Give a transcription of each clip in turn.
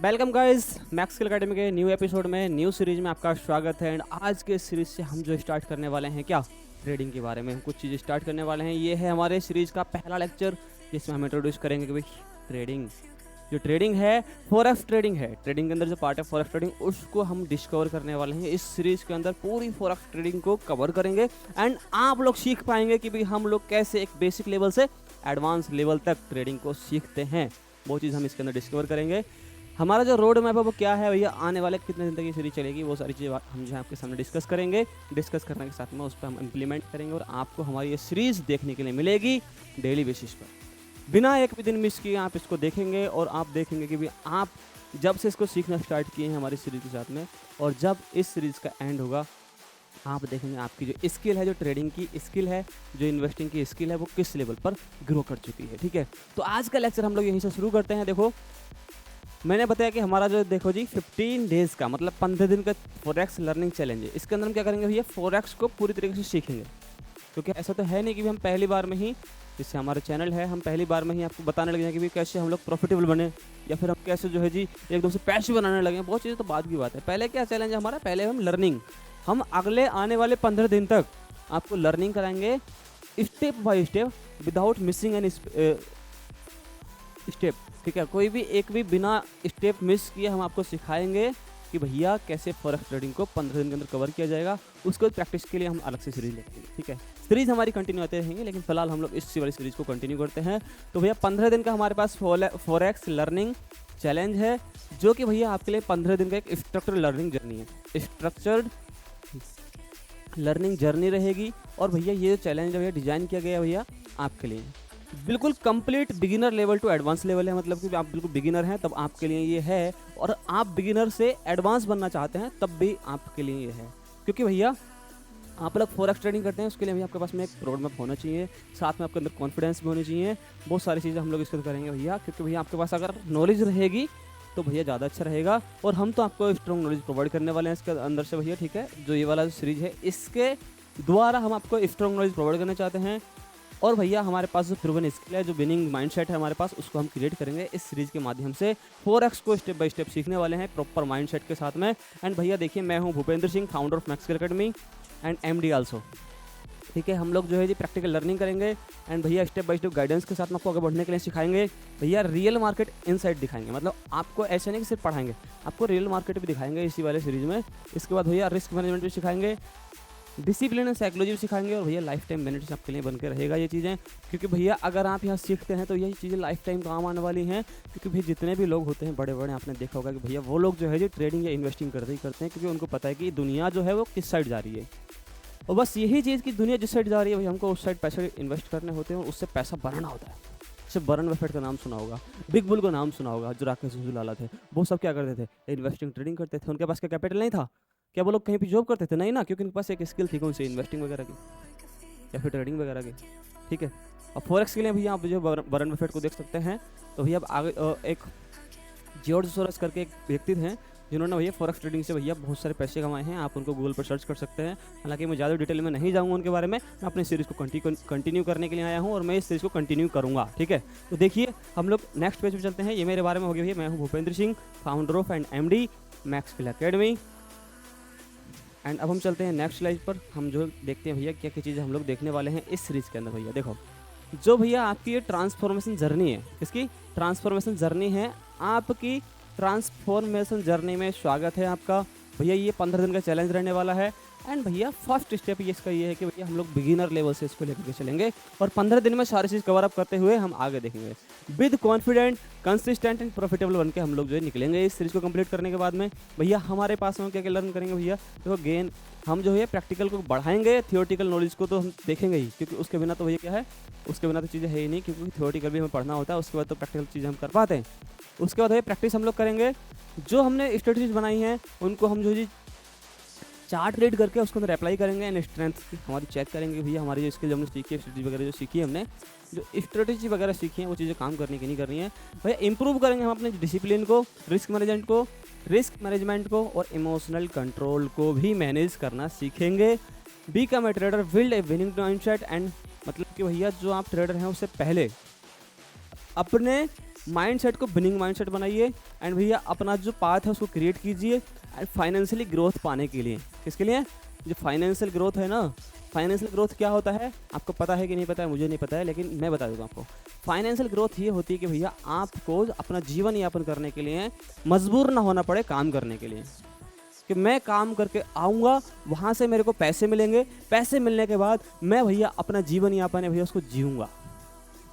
Welcome guys, max skill academy के new episode में new series में आपका स्वागत है। एंड आज के सीरीज से हम जो स्टार्ट करने वाले हैं क्या ट्रेडिंग के बारे में हम कुछ चीज़ें स्टार्ट करने वाले हैं। ये है हमारे सीरीज का पहला लेक्चर जिसमें हम इंट्रोड्यूस करेंगे कि भाई ट्रेडिंग है फॉरेक्स ट्रेडिंग है। ट्रेडिंग के अंदर जो पार्ट है फॉरेक्स ट्रेडिंग उसको हम डिस्कवर करने वाले हैं। इस सीरीज के अंदर पूरी फॉरेक्स ट्रेडिंग को कवर करेंगे एंड आप लोग सीख पाएंगे कि भाई हम लोग कैसे एक बेसिक लेवल से एडवांस लेवल तक ट्रेडिंग को सीखते हैं। वो चीज़ हम इसके अंदर डिस्कवर करेंगे। हमारा जो रोड मैप है वो क्या है भैया, आने वाले कितने दिन तक ये सीरीज चलेगी, वो सारी चीज़ें हम जो है आपके सामने डिस्कस करेंगे। डिस्कस करने के साथ में उस पर हम इम्प्लीमेंट करेंगे और आपको हमारी ये सीरीज़ देखने के लिए मिलेगी डेली बेसिस पर। बिना एक भी दिन मिस किए आप इसको देखेंगे और आप देखेंगे कि भाई आप जब से इसको सीखना स्टार्ट किए हैं हमारी सीरीज़ के साथ में, और जब इस सीरीज़ का एंड होगा आप देखेंगे आपकी जो स्किल है, जो ट्रेडिंग की स्किल है, जो इन्वेस्टिंग की स्किल है, वो किस लेवल पर ग्रो कर चुकी है। ठीक है, तो आज का लेक्चर हम लोग यहीं से शुरू करते हैं। देखो मैंने बताया कि हमारा जो देखो जी 15 डेज़ का मतलब 15 दिन का फॉरेक्स लर्निंग चैलेंज है। इसके अंदर हम क्या करेंगे भैया, फॉरेक्स को पूरी तरीके से सीखेंगे। क्योंकि ऐसा तो है नहीं कि हम पहली बार में ही, जिससे हमारा चैनल है, हम पहली बार में ही आपको बताने लगे हैं कि भाई कैसे हम लोग प्रॉफिटेबल बने या फिर हम कैसे जो है जी एकदम से पैसे बनाने लगे। बहुत चीज़ें तो बाद की बात है। पहले क्या चैलेंज है हमारा, पहले हम लर्निंग, हम अगले आने वाले 15 दिन तक आपको लर्निंग कराएंगे step by step without missing an step. ठीक है, कोई भी एक भी बिना स्टेप मिस किए हम आपको सिखाएंगे कि भैया कैसे फॉरेक्स ट्रेडिंग को 15 दिन के अंदर कवर किया जाएगा। उसको प्रैक्टिस के लिए हम अलग से सीरीज लेंगे। ठीक है, सीरीज हमारी कंटिन्यू आते रहेंगे, लेकिन फिलहाल हम लोग इस वाली सीरीज को कंटिन्यू करते हैं। तो भैया 15 दिन का हमारे पास फॉरेक्स लर्निंग चैलेंज है, जो कि भैया आपके लिए 15 दिन का एक स्ट्रक्चर्ड लर्निंग जर्नी है। स्ट्रक्चर्ड लर्निंग जर्नी रहेगी और भैया ये चैलेंज भैया डिजाइन किया गया है भैया आपके लिए बिल्कुल complete beginner level to advance level है। मतलब कि आप बिल्कुल बिगिनर हैं तब आपके लिए ये है, और आप बिगिनर से एडवांस बनना चाहते हैं तब भी आपके लिए ये है। क्योंकि भैया आप लोग फॉरेक्स ट्रेडिंग करते हैं, उसके लिए भी आपके पास में एक रोड मैप होना चाहिए, साथ में आपके अंदर कॉन्फिडेंस भी होनी चाहिए। बहुत सारी चीज़ें हम लोग इसको करेंगे भैया, क्योंकि भैया आपके पास अगर नॉलेज रहेगी तो भैया ज़्यादा अच्छा रहेगा। और हम तो आपको स्ट्रॉन्ग नॉलेज प्रोवाइड करने वाले हैं इसके अंदर से भैया। ठीक है, जो ये वाला सीरीज है इसके द्वारा हम आपको स्ट्रॉन्ग नॉलेज प्रोवाइड करना चाहते हैं। और भैया हमारे पास जो प्रूवन स्किल है, जो विनिंग माइंडसेट है हमारे पास, उसको हम क्रिएट करेंगे इस सीरीज के माध्यम से। फॉरेक्स को स्टेप बाय स्टेप सीखने वाले हैं प्रॉपर माइंडसेट के साथ में। एंड भैया देखिए, मैं हूं Bhupendra Singh, founder of max skill academy and MD also. ठीक है, हम लोग जो है जी प्रैक्टिकल लर्निंग करेंगे एंड भैया स्टेप बाय स्टेप गाइडेंस के साथ में आपको आगे बढ़ने के लिए सिखाएंगे। भैया रियल मार्केट इनसाइट दिखाएंगे, मतलब आपको ऐसे नहीं कि सिर्फ पढ़ाएंगे, आपको रियल मार्केट भी दिखाएंगे इसी वाले सीरीज में। इसके बाद भैया रिस्क मैनेजमेंट भी सिखाएंगे, डिसिप्लिन एंड साइकोलॉजी भी सिखाएंगे, और भैया लाइफ टाइम बेनिफिट्स आपके लिए बनकर रहेगा ये चीज़ें। क्योंकि भैया अगर आप यहाँ सीखते हैं तो यही चीज़ें लाइफ टाइम काम आने वाली हैं। क्योंकि भैया जितने भी लोग होते हैं बड़े बड़े, आपने देखा होगा कि भैया वो लोग जो है जो ट्रेडिंग या इन्वेस्टिंग करते ही करते हैं, क्योंकि उनको पता है कि दुनिया जो है वो किस साइड जा रही है। और बस यही चीज़ कि दुनिया जिस साइड जा रही है भैया हमको उस साइड पैसे इन्वेस्ट करने होते हैं और उससे पैसा बनाना होता है। जैसे वॉरेन बफेट का नाम सुना होगा, बिग बुल का नाम सुना होगा, जो राकेश जूलाला थे, वो सब क्या करते थे, इन्वेस्टिंग ट्रेडिंग करते थे। उनके पास क्या कैपिटल नहीं था, क्या वो लोग कहीं पे जॉब करते थे? नहीं ना, क्योंकि उनके पास एक स्किल थी कौन सी, इन्वेस्टिंग वगैरह की या फिर ट्रेडिंग वगैरह की। ठीक है, और फॉरेक्स के लिए भैया आप जो वॉरेन बफेट को देख सकते हैं। तो भैया अब आगे एक जॉर्ज सोरोस करके एक व्यक्ति थे जिन्होंने भैया फॉरेक्स ट्रेडिंग से भैया बहुत सारे पैसे कमाए हैं। आप उनको गूगल पर सर्च कर सकते हैं। हालांकि मैं ज़्यादा डिटेल में नहीं जाऊँगा उनके बारे में, मैं अपनी सीरीज़ को कंटिन्यू करने के लिए आया हूँ और मैं इस सीरीज़ को कंटिन्यू करूँगा। ठीक है, तो देखिए हम लोग नेक्स्ट पेज पर चलते हैं। ये मेरे बारे में हो गया भैया, मैं हूँ Bhupendra Singh, founder of and MD max skill academy. And अब हम चलते हैं नेक्स्ट स्लाइड पर। हम जो देखते हैं भैया क्या क्या चीज़ें हम लोग देखने वाले हैं इस सीरीज़ के अंदर। भैया देखो, जो भैया आपकी ये ट्रांसफॉर्मेशन जर्नी है, इसकी ट्रांसफॉर्मेशन जर्नी है, आपकी ट्रांसफॉर्मेशन जर्नी में स्वागत है आपका। भैया ये 15 दिन का चैलेंज रहने वाला है। एंड भैया फर्स्ट स्टेप ये इसका ये है कि भैया हम लोग बिगिनर लेवल से इसको लेकर के चलेंगे और 15 दिन में सारी चीज़ कवर अप करते हुए हम आगे देखेंगे। With confident, consistent and profitable बन के हम लोग जो है निकलेंगे इस सीरीज को कंप्लीट करने के बाद में। भैया हमारे पास में क्या क्या लर्न करेंगे भैया, देखो गेन हम जो है प्रैक्टिकल को बढ़ाएंगे, थियोरटिकल नॉलेज को तो हम देखेंगे ही, क्योंकि उसके बिना तो भैया क्या है, उसके बिना तो चीज़ें है ही नहीं, क्योंकि थियोरटिकल भी हमें पढ़ना होता है, उसके बाद तो प्रैक्टिकल चीज़ें हम कर पाते हैं। उसके बाद भैया प्रैक्टिस हम लोग करेंगे, जो हमने स्ट्रेटजीज बनाई हैं उनको हम जो जी चार्ट रीड करके उसके अंदर अप्लाई करेंगे एंड स्ट्रेंथ हमारी चेक करेंगे भैया, हमारी जो स्किल हमने सीखी है, स्ट्रेटजी वगैरह जो सीखी है हमने, जो स्ट्रेटजी वगैरह सीखी है वो चीज़ें काम करनी की नहीं करनी है। भैया इंप्रूव करेंगे हम अपने डिसिप्लिन को, रिस्क मैनेजमेंट को और इमोशनल कंट्रोल को भी मैनेज करना सीखेंगे। Become a trader, build a winning mindset and मतलब कि भैया जो आप ट्रेडर हैं उससे पहले अपने माइंडसेट को विनिंग माइंडसेट बनाइए एंड भैया अपना जो पाथ है उसको क्रिएट कीजिए एंड फाइनेंशियली ग्रोथ पाने के लिए। किसके लिए? जो फाइनेंशियल ग्रोथ है ना, फाइनेंशियल ग्रोथ क्या होता है आपको पता है कि नहीं पता है? मुझे नहीं पता है, लेकिन मैं बता दूंगा आपको। फाइनेंशियल ग्रोथ ये होती है कि भैया आपको अपना जीवन यापन करने के लिए मजबूर ना होना पड़े काम करने के लिए, कि मैं काम करके आऊँगा, वहाँ से मेरे को पैसे मिलेंगे, पैसे मिलने के बाद मैं भैया अपना जीवन यापन है भैया उसको जीऊँगा।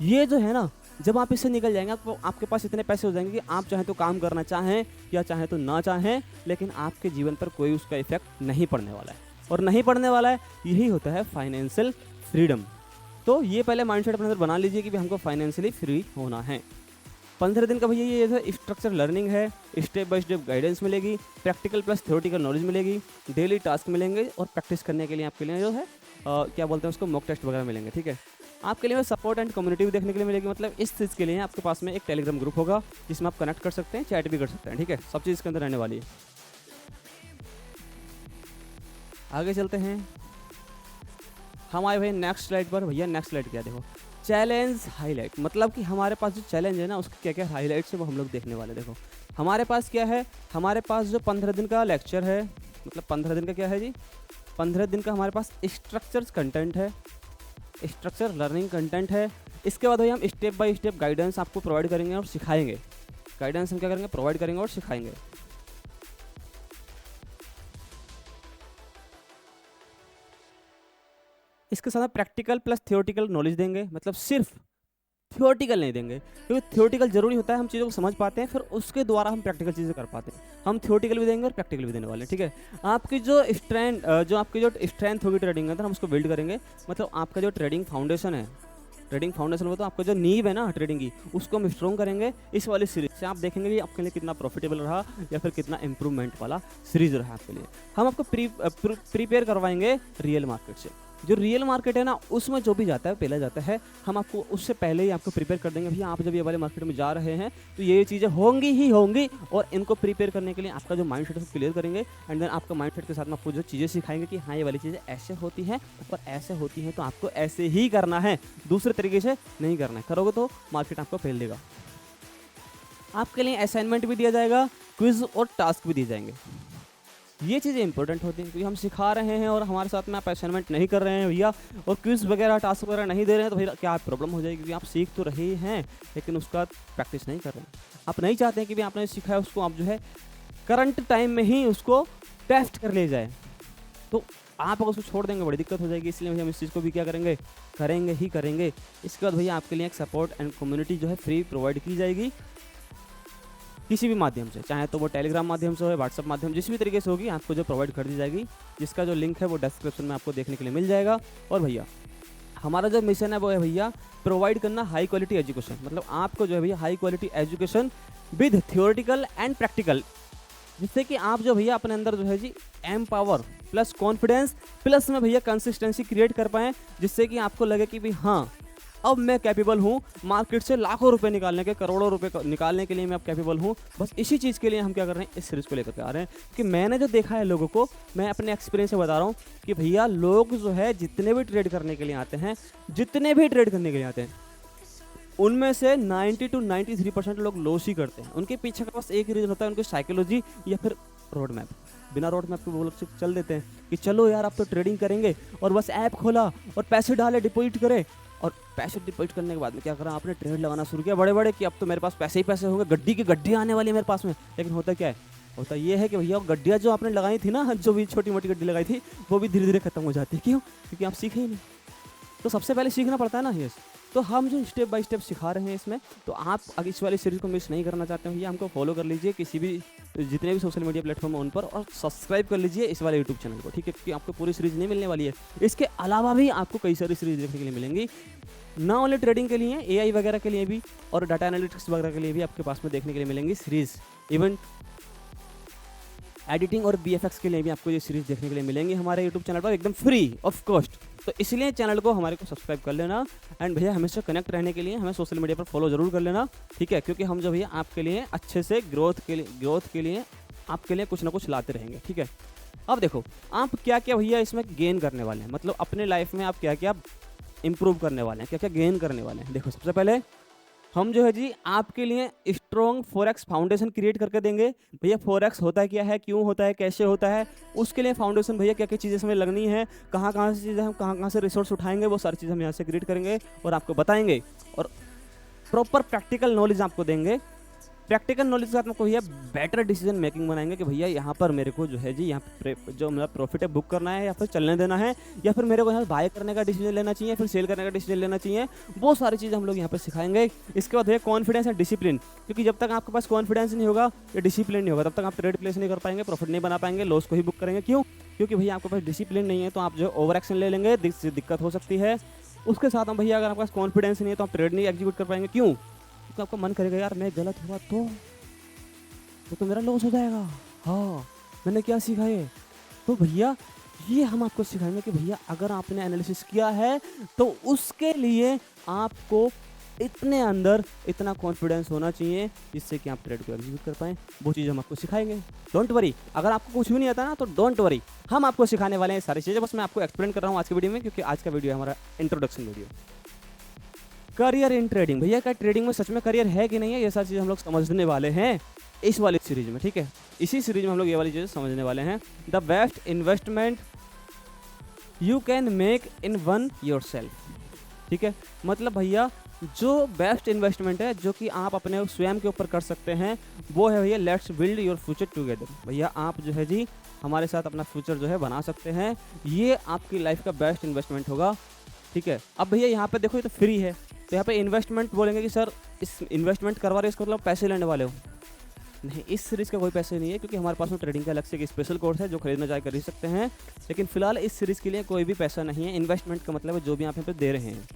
ये जो है ना, जब आप इससे निकल जाएंगे तो आपके पास इतने पैसे हो जाएंगे कि आप चाहे तो काम करना चाहें या चाहे तो ना चाहें, लेकिन आपके जीवन पर कोई उसका इफेक्ट नहीं पड़ने वाला है। और नहीं पड़ने वाला है, यही होता है फाइनेंशियल फ्रीडम। तो ये पहले माइंडसेट अपने अंदर बना लीजिए कि हमको फाइनेंशियली फ्री होना है। 15 दिन का भैया ये स्ट्रक्चर लर्निंग है, स्टेप बाय स्टेप गाइडेंस मिलेगी, प्रैक्टिकल प्लस थ्योरेटिकल नॉलेज मिलेगी, डेली टास्क मिलेंगे और प्रैक्टिस करने के लिए आपके लिए जो है क्या बोलते हैं उसको, मॉक टेस्ट वगैरह मिलेंगे। ठीक है, आपके लिए सपोर्ट एंड कम्युनिटी भी देखने के लिए मिलेगी। मतलब इस चीज़ के लिए आपके पास में एक टेलीग्राम ग्रुप होगा जिसमें आप कनेक्ट कर सकते हैं, चैट भी कर सकते हैं। ठीक है, सब चीज़ इसके अंदर रहने वाली है। आगे चलते हैं, हम आए भाई नेक्स्ट स्लाइड पर। भैया नेक्स्ट स्लाइड क्या देखो, चैलेंज हाईलाइट। मतलब कि हमारे पास जो चैलेंज है ना उसके क्या क्या हाईलाइट्स है वो हम लोग देखने वाले। देखो हमारे पास क्या है, हमारे पास जो 15 दिन का लेक्चर है, मतलब 15 दिन का क्या है जी, 15 दिन का हमारे पास स्ट्रक्चर्स कंटेंट है, स्ट्रक्चर लर्निंग कंटेंट है। इसके बाद भाई हम स्टेप बाय स्टेप गाइडेंस आपको प्रोवाइड करेंगे और सिखाएंगे। गाइडेंस हम क्या करेंगे, प्रोवाइड करेंगे और सिखाएंगे। इसके साथ प्रैक्टिकल प्लस थियोरेटिकल नॉलेज देंगे। मतलब सिर्फ थियोरेटिकल नहीं देंगे, क्योंकि थियोरेटिकल जरूरी होता है, हम चीज़ों को समझ पाते हैं, फिर उसके द्वारा हम प्रैक्टिकल चीज़ें कर पाते हैं। हम थियोरेटिकल भी देंगे और प्रैक्टिकल भी देने वाले हैं। ठीक है, आपकी जो स्ट्रेंथ होगी ट्रेडिंग के अंदर, हम उसको बिल्ड करेंगे। मतलब आपका जो ट्रेडिंग फाउंडेशन है, ट्रेडिंग फाउंडेशन में तो आपका जो नींव है ना ट्रेडिंग की, उसको हम स्ट्रॉन्ग करेंगे। इस वाली सीरीज से आप देखेंगे कि आपके लिए कितना प्रॉफिटेबल रहा या फिर कितना इंप्रूवमेंट वाला सीरीज रहा आपके लिए। हम आपको प्रीपेयर करवाएंगे रियल मार्केट से। जो रियल मार्केट है ना उसमें जो भी जाता है पहले जाता है, हम आपको उससे पहले ही आपको प्रिपेयर कर देंगे। भैया आप जब ये वाले मार्केट में जा रहे हैं तो ये चीज़ें होंगी ही होंगी, और इनको प्रिपेयर करने के लिए आपका जो माइंडसेट है उसको क्लियर करेंगे। एंड देन आपका माइंडसेट के साथ में आपको जो चीज़ें सिखाएंगे कि हाँ ये वाली चीज़ें ऐसे होती हैं और ऐसे होती हैं, तो आपको ऐसे ही करना है, दूसरे तरीके से नहीं करना है। करोगे तो मार्केट आपको फेल देगा। आपके लिए असाइनमेंट भी दिया जाएगा, क्विज और टास्क भी दिए जाएंगे। ये चीज़ें इंपॉर्टेंट होती हैं, क्योंकि हम सिखा रहे हैं और हमारे साथ में आप असाइनमेंट नहीं कर रहे हैं भैया, और क्विज वगैरह टास्क वगैरह नहीं दे रहे हैं, तो भैया क्या प्रॉब्लम हो जाएगी। क्योंकि आप सीख तो रहे हैं लेकिन उसका प्रैक्टिस नहीं कर रहे हैं। आप नहीं चाहते हैं कि भैया आपने सीखा है उसको आप जो है करंट टाइम में ही उसको टेस्ट कर ले जाए, तो आप अगर उसको छोड़ देंगे बड़ी दिक्कत हो जाएगी। इसलिए भैया हम इस चीज़ को भी क्या करेंगे, करेंगे ही करेंगे। इसके बाद भैया आपके लिए एक सपोर्ट एंड कम्युनिटी जो है फ्री प्रोवाइड की जाएगी, किसी भी माध्यम से, चाहे तो वो टेलीग्राम माध्यम से हो, व्हाट्सअप माध्यम, जिस भी तरीके से होगी आपको जो प्रोवाइड कर दी जाएगी, जिसका जो लिंक है वो डिस्क्रिप्शन में आपको देखने के लिए मिल जाएगा। और भैया हमारा जो मिशन है वो है भैया प्रोवाइड करना हाई क्वालिटी एजुकेशन। मतलब आपको जो है भैया high quality education with theoretical and practical, जिससे कि आप जो भैया अपने अंदर जो है जी एम्पावर प्लस कॉन्फिडेंस प्लस में भैया कंसिस्टेंसी क्रिएट कर पाएँ, जिससे कि आपको लगे कि भाई हाँ अब मैं कैपेबल हूँ मार्केट से लाखों रुपए निकालने के, करोड़ों रुपए निकालने के लिए मैं अब कैपेबल हूँ। बस इसी चीज़ के लिए हम क्या कर रहे हैं, इस सीरीज़ को लेकर के आ रहे हैं। कि मैंने जो देखा है लोगों को, मैं अपने एक्सपीरियंस से बता रहा हूँ कि भैया लोग जो है जितने भी ट्रेड करने के लिए आते हैं, उनमें से 90 to 93% लोग लॉस ही करते हैं। उनके पीछे का बस एक रीज़न होता है, उनकी साइकोलॉजी या फिर रोड मैप। बिना रोड मैप के वो लोग चल देते हैं कि चलो यार अब तो ट्रेडिंग करेंगे, और बस ऐप खोला और पैसे डाले, डिपॉजिट करे, और पैसे डिपॉजिट करने के बाद में क्या करा, आपने ट्रेड लगाना शुरू किया बड़े बड़े कि अब तो मेरे पास पैसे ही पैसे होंगे, गड्डी की गड्डी आने वाली है मेरे पास में। लेकिन होता क्या है, होता ये है कि भैया गड्डियाँ जो आपने लगाई थी ना, जो भी छोटी मोटी गड्डी लगाई थी, वो भी धीरे धीरे खत्म हो जाती है। क्यों? क्योंकि आप सीखे ही नहीं। तो सबसे पहले सीखना पड़ता है ना। यस, तो हम जो स्टेप बाय स्टेप सिखा रहे हैं इसमें, तो आप अगर इस वाली सीरीज़ को मिस नहीं करना चाहते हैं, हमको फॉलो कर लीजिए किसी भी जितने भी सोशल मीडिया प्लेटफॉर्म है उन पर, और सब्सक्राइब कर लीजिए इस वाले यूट्यूब चैनल को। ठीक है, क्योंकि आपको पूरी सीरीज़ नहीं मिलने वाली है, इसके अलावा भी आपको कई सारी सीरीज़ देखने के लिए मिलेंगी, ना ओनली ट्रेडिंग के लिए, एआई वगैरह के लिए भी और डाटा एनालिटिक्स वगैरह के लिए भी आपके पास में देखने के लिए मिलेंगी सीरीज़। इवन एडिटिंग और बीएफएक्स के लिए भी आपको ये सीरीज़ देखने के लिए मिलेंगी हमारे यूट्यूब चैनल पर, एकदम फ्री ऑफ कॉस्ट। तो इसलिए चैनल को हमारे को सब्सक्राइब कर लेना, एंड भैया हमेशा कनेक्ट रहने के लिए हमें सोशल मीडिया पर फॉलो जरूर कर लेना। ठीक है, क्योंकि हम जो भैया आपके लिए अच्छे से ग्रोथ के लिए आपके लिए कुछ ना कुछ लाते रहेंगे। ठीक है, अब देखो आप क्या क्या भैया इसमें गेन करने वाले हैं, मतलब अपने लाइफ में आप क्या क्या इंप्रूव करने वाले हैं, क्या क्या गेन करने वाले हैं। देखो सबसे पहले हम जो है जी आपके लिए स्ट्रॉन्ग फॉरेक्स फाउंडेशन क्रिएट करके देंगे। भैया फॉरेक्स होता क्या है, क्यों होता है, कैसे होता है, उसके लिए फाउंडेशन भैया क्या क्या चीज़ें इसमें लगनी है, कहाँ कहाँ से चीज़ें हम कहाँ से रिसोर्स उठाएंगे, वो सारी चीज़ हम यहाँ से क्रिएट करेंगे और आपको बताएंगे और प्रॉपर प्रैक्टिकल नॉलेज आपको देंगे। प्रैक्टिकल नॉलेज के साथ आपको भैया बेटर डिसीजन मेकिंग बनाएंगे कि भैया यहाँ पर मेरे को जो है जी यहाँ पे जो मेरा प्रॉफिट है बुक करना है या फिर चलने देना है, या फिर मेरे को यहाँ बाय करने का डिसीजन लेना चाहिए, फिर सेल करने का डिसीजन लेना चाहिए। वो सारी चीज़ें हम लोग यहाँ पे सिखाएंगे। इसके बाद भैया कॉन्फिडेंस एंड डिसिप्लिन, क्योंकि जब तक आपके पास कॉन्फिडेंस नहीं होगा या डिसिप्लिन नहीं होगा तब तक आप ट्रेड प्लेस नहीं कर पाएंगे, प्रॉफिट नहीं बना पाएंगे, लॉस को ही बुक करेंगे। क्यों? क्योंकि भैया आपके पास डिसिप्लिन नहीं है तो आप जो ओवर एक्शन ले लेंगे, दिक्कत हो सकती है। उसके साथ हम भैया अगर आपके पास कॉन्फिडेंस नहीं है तो आप ट्रेड नहीं एग्जीक्यूट कर पाएंगे। क्यों? क्योंकि आपका मन करेगा यार मैं गलत हुआ तो मेरा लॉस हो जाएगा। हाँ, मैंने क्या सीखा है? तो भैया ये हम आपको सिखाएंगे कि भैया अगर आपने एनालिसिस किया है तो उसके लिए आपको इतने अंदर इतना कॉन्फिडेंस होना चाहिए जिससे कि आप ट्रेड को एग्जीक्यूट कर पाएँ। वो चीज़ हम आपको सिखाएंगे। डोंट वरी, अगर आपको कुछ भी नहीं आता ना तो डोंट वरी, हम आपको सिखाने वाले हैं सारी चीज़ें। बस मैं आपको एक्सप्लेन कर रहा हूँ आज के वीडियो में, क्योंकि आज का वीडियो है हमारा introduction video. Career in trading, भैया क्या ट्रेडिंग में सच में करियर है कि नहीं है, ये सारी चीज़ हम लोग समझने वाले हैं इस वाली सीरीज में। ठीक है, इसी सीरीज में हम लोग ये वाली चीज़ें समझने वाले हैं। The best investment you can make in one your self. ठीक है, मतलब भैया जो बेस्ट इन्वेस्टमेंट है जो कि आप अपने स्वयं के ऊपर कर सकते हैं वो है भैया let's build your future together. भैया आप जो है जी हमारे साथ अपना फ्यूचर जो है बना सकते हैं, ये आपकी लाइफ का बेस्ट इन्वेस्टमेंट होगा। ठीक है, अब भैया यहाँ पे देखो ये तो फ्री है, तो यहाँ पे इन्वेस्टमेंट बोलेंगे कि सर इस इन्वेस्टमेंट करवा रहे हो, इसका मतलब पैसे लेने वाले हो। नहीं, इस सीरीज़ का कोई पैसे नहीं है, क्योंकि हमारे पास में ट्रेडिंग का अलग से एक स्पेशल कोर्स है जो खरीदना चाहे खरीद सकते हैं। लेकिन फिलहाल इस सीरीज़ के लिए कोई भी पैसा नहीं है। इन्वेस्टमेंट का मतलब है जो भी आप यहाँ पे दे रहे हैं।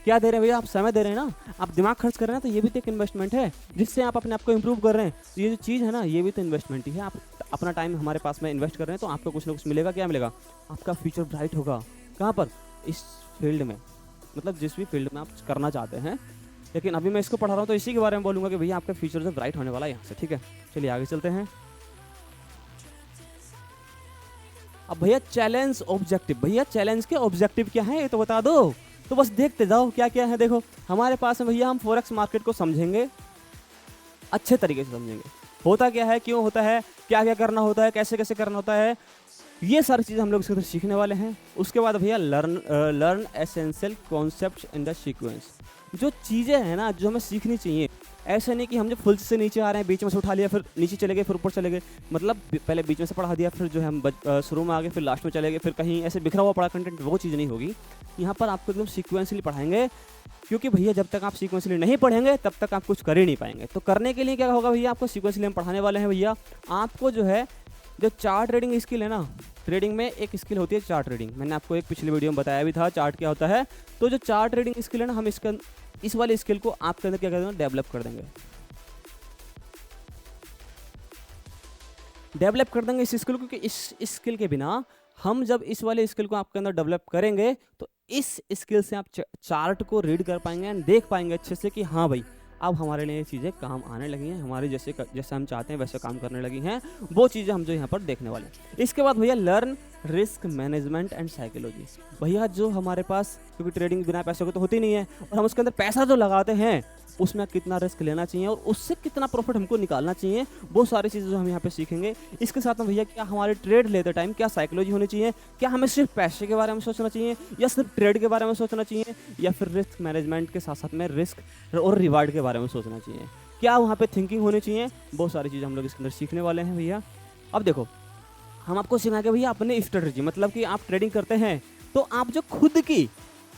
क्या दे रहे हैं भैया? आप समय दे रहे हैं ना, आप दिमाग खर्च कर रहे हैं, तो ये भी तो एक इन्वेस्टमेंट है जिससे आप अपने आप को इम्प्रूव कर रहे हैं। तो ये जो चीज़ है ना, ये भी तो इन्वेस्टमेंट ही है। आप अपना टाइम हमारे पास में इन्वेस्ट कर रहे हैं तो आपको कुछ ना कुछ मिलेगा। क्या मिलेगा? आपका फ्यूचर ब्राइट होगा। कहाँ पर? इस फील्ड में, मतलब जिस भी फील्ड में आप करना चाहते हैं। लेकिन अभी मैं इसको पढ़ा रहा हूँ तो इसी के बारे में बोलूँगा कि भैया आपका फ्यूचर जो ब्राइट होने वाला है यहाँ से। ठीक है, चलिए आगे चलते हैं। अब भैया चैलेंज ऑब्जेक्टिव, भैया चैलेंज के ऑब्जेक्टिव क्या है ये तो बता दो। तो बस देखते जाओ क्या क्या है। देखो हमारे पास में भैया हम फॉरेक्स मार्केट को समझेंगे, अच्छे तरीके से समझेंगे। होता क्या है, क्यों होता है, क्या क्या करना होता है, कैसे कैसे करना होता है, ये सारी चीज़ें हम लोग इसके अंदर सीखने वाले हैं। उसके बाद भैया learn essential concepts in the sequence. जो चीज़ें हैं ना जो हमें सीखनी चाहिए, ऐसा नहीं कि हम जो फुल से नीचे आ रहे हैं बीच में से उठा लिया फिर नीचे चले गए फिर ऊपर चले गए, मतलब पहले बीच में से पढ़ा दिया फिर जो है हम शुरू में आ गए फिर लास्ट में चले गए फिर कहीं ऐसे बिखरा हुआ पड़ा कंटेंट, वो चीज़ नहीं होगी। यहाँ पर आपको एकदम सीक्वेंसली पढ़ाएंगे, क्योंकि भैया जब तक आप सीक्वेंसली नहीं पढ़ेंगे तब तक आप कुछ कर ही नहीं पाएंगे। तो करने के लिए क्या होगा भैया, आपको सीक्वेंसली हम पढ़ाने वाले हैं। भैया आपको जो है जो चार्ट ट्रेडिंग स्किल है ना, ट्रेडिंग में एक स्किल होती है चार्ट ट्रेडिंग। मैंने आपको एक पिछले वीडियो में बताया भी था चार्ट क्या होता है। तो जो चार्ट ट्रेडिंग स्किल है ना, हम इस वाली स्किल को आपके अंदर क्या कर देंगे, डेवलप कर देंगे। डेवलप कर देंगे इस स्किल को, क्योंकि इस स्किल के बिना हम जब इस वाले स्किल को आपके अंदर डेवलप करेंगे तो इस स्किल से आप चार्ट को रीड कर पाएंगे एंड देख पाएंगे अच्छे से कि हाँ भाई अब हमारे लिए ये चीज़ें काम आने लगी हैं, हमारे जैसे हम चाहते हैं वैसे काम करने लगी हैं। वो चीज़ें हम जो यहाँ पर देखने वाले हैं। इसके बाद भैया learn risk management and psychology. भैया जो हमारे पास, क्योंकि ट्रेडिंग बिना पैसे के तो होती नहीं है, और हम उसके अंदर पैसा जो लगाते हैं उसमें कितना रिस्क लेना चाहिए और उससे कितना प्रॉफिट हमको निकालना चाहिए, वो सारी चीज़ें जो हम यहाँ पे सीखेंगे। इसके साथ में भैया क्या हमारे ट्रेड लेते टाइम क्या साइकोलॉजी होनी चाहिए, क्या हमें सिर्फ पैसे के बारे में सोचना चाहिए या सिर्फ ट्रेड के बारे में सोचना चाहिए, या फिर रिस्क मैनेजमेंट के साथ साथ में रिस्क और रिवार्ड के बारे में सोचना चाहिए, क्या वहाँ पे थिंकिंग होनी चाहिए। बहुत सारी चीज़ें हम लोग इसके अंदर सीखने वाले हैं भैया। अब देखो हम आपको सिखाएंगे भैया अपनी स्ट्रेटजी, मतलब कि आप ट्रेडिंग करते हैं तो आप जो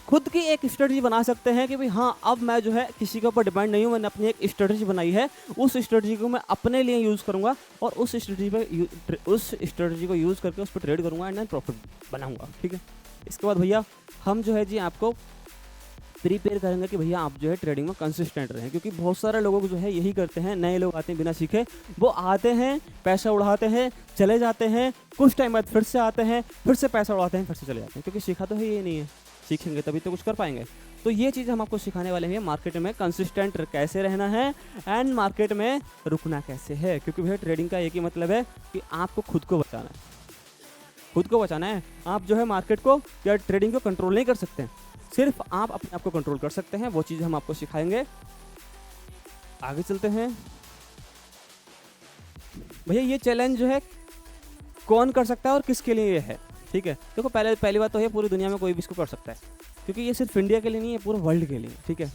खुद की एक स्ट्रेटजी बना सकते हैं कि भाई हाँ अब मैं जो है किसी के ऊपर डिपेंड नहीं हूँ, मैंने अपनी एक स्ट्रेटजी बनाई है, उस स्ट्रेटजी को मैं अपने लिए यूज़ करूँगा और उस स्ट्रेटजी को यूज़ करके उस पर ट्रेड करूँगा एंड प्रॉफिट बनाऊँगा। ठीक है, इसके बाद भैया हम जो है जी आपको प्रिपेयर करेंगे कि भैया आप जो है ट्रेडिंग में कंसिस्टेंट रहें, क्योंकि बहुत सारे लोग जो है यही करते हैं, नए लोग आते हैं बिना सीखे, वो आते हैं पैसा उड़ाते हैं चले जाते हैं, कुछ टाइम बाद फिर से आते हैं फिर से पैसा उड़ाते हैं फिर से चले जाते हैं, क्योंकि सीखा तो है ये नहीं है, सीखेंगे तभी तो कुछ कर पाएंगे। तो ये चीज़ हम आपको सिखाने वाले हैं, मार्केट में कंसिस्टेंट कैसे रहना है एंड मार्केट में रुकना कैसे है, क्योंकि भैया ट्रेडिंग का एक ही मतलब है कि आपको खुद को बचाना है, खुद को बचाना है। आप जो है मार्केट को या ट्रेडिंग को कंट्रोल नहीं कर सकते, सिर्फ आप अपने आप को कंट्रोल कर सकते हैं। वो चीज़ हम आपको सिखाएंगे। आगे चलते हैं भैया। ये चैलेंज जो है कौन कर सकता है और किसके लिए है, ठीक है। देखो पहली बात तो है पूरी दुनिया में कोई भी इसको कर सकता है, क्योंकि ये सिर्फ इंडिया के लिए नहीं है, पूरे वर्ल्ड के लिए, ठीक है।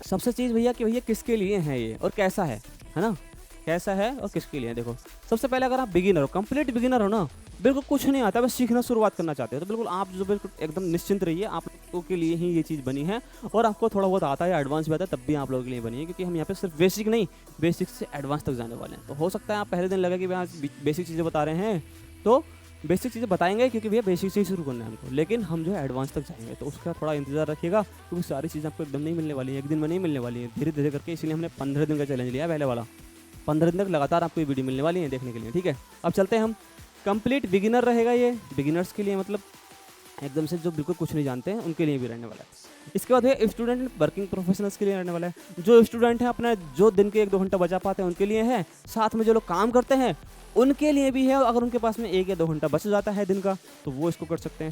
सबसे चीज़ भैया कि भैया किसके लिए है ये और कैसा है ना, कैसा है और किसके लिए है। देखो सबसे पहले अगर आप बिगिनर हो, कंप्लीट बिगिनर हो ना, बिल्कुल कुछ नहीं आता, बस सीखना शुरुआत करना चाहते हो, तो बिल्कुल आप जो बिल्कुल एकदम निश्चिंत रहिए, आप लोगों के लिए ही ये चीज़ बनी है। और आपको थोड़ा बहुत आता है, एडवांस भी आता है, तब भी आप लोगों के लिए बनी है, क्योंकि हम यहाँ पे सिर्फ बेसिक नहीं, बेसिक से एडवांस तक जाने वाले हैं। तो हो सकता है आप पहले दिन लगे कि भैया बेसिक चीज़ें बता रहे हैं, तो बेसिक चीज़ें बताएंगे क्योंकि भैया बेसिक से ही शुरू करना है हमको, लेकिन हम जो है एडवांस तक जाएंगे, तो उसका थोड़ा इंतजार रखिएगा, क्योंकि सारी चीज़ें आपको एकदम नहीं मिलने वाली है, एक दिन में नहीं मिलने वाली है, धीरे धीरे करके। इसलिए हमने 15 दिन का चैलेंज लिया पहले वाला, 15 दिन तक लगातार आपको ये वीडियो मिलने वाली है देखने के लिए, ठीक है। अब चलते हैं हम, कंप्लीट बिगिनर रहेगा ये, बिगिनर्स के लिए मतलब एकदम से जो बिल्कुल कुछ नहीं जानते हैं उनके लिए भी रहने वाला है। इसके बाद है स्टूडेंट वर्किंग प्रोफेशनल्स के लिए रहने वाला है। जो स्टूडेंट हैं अपना जो दिन के 1-2 घंटा बचा पाते हैं उनके लिए है, साथ में जो लोग काम करते हैं उनके लिए भी है। अगर उनके पास में 1 या 2 घंटा बच जाता है दिन का तो वो इसको कर सकते हैं।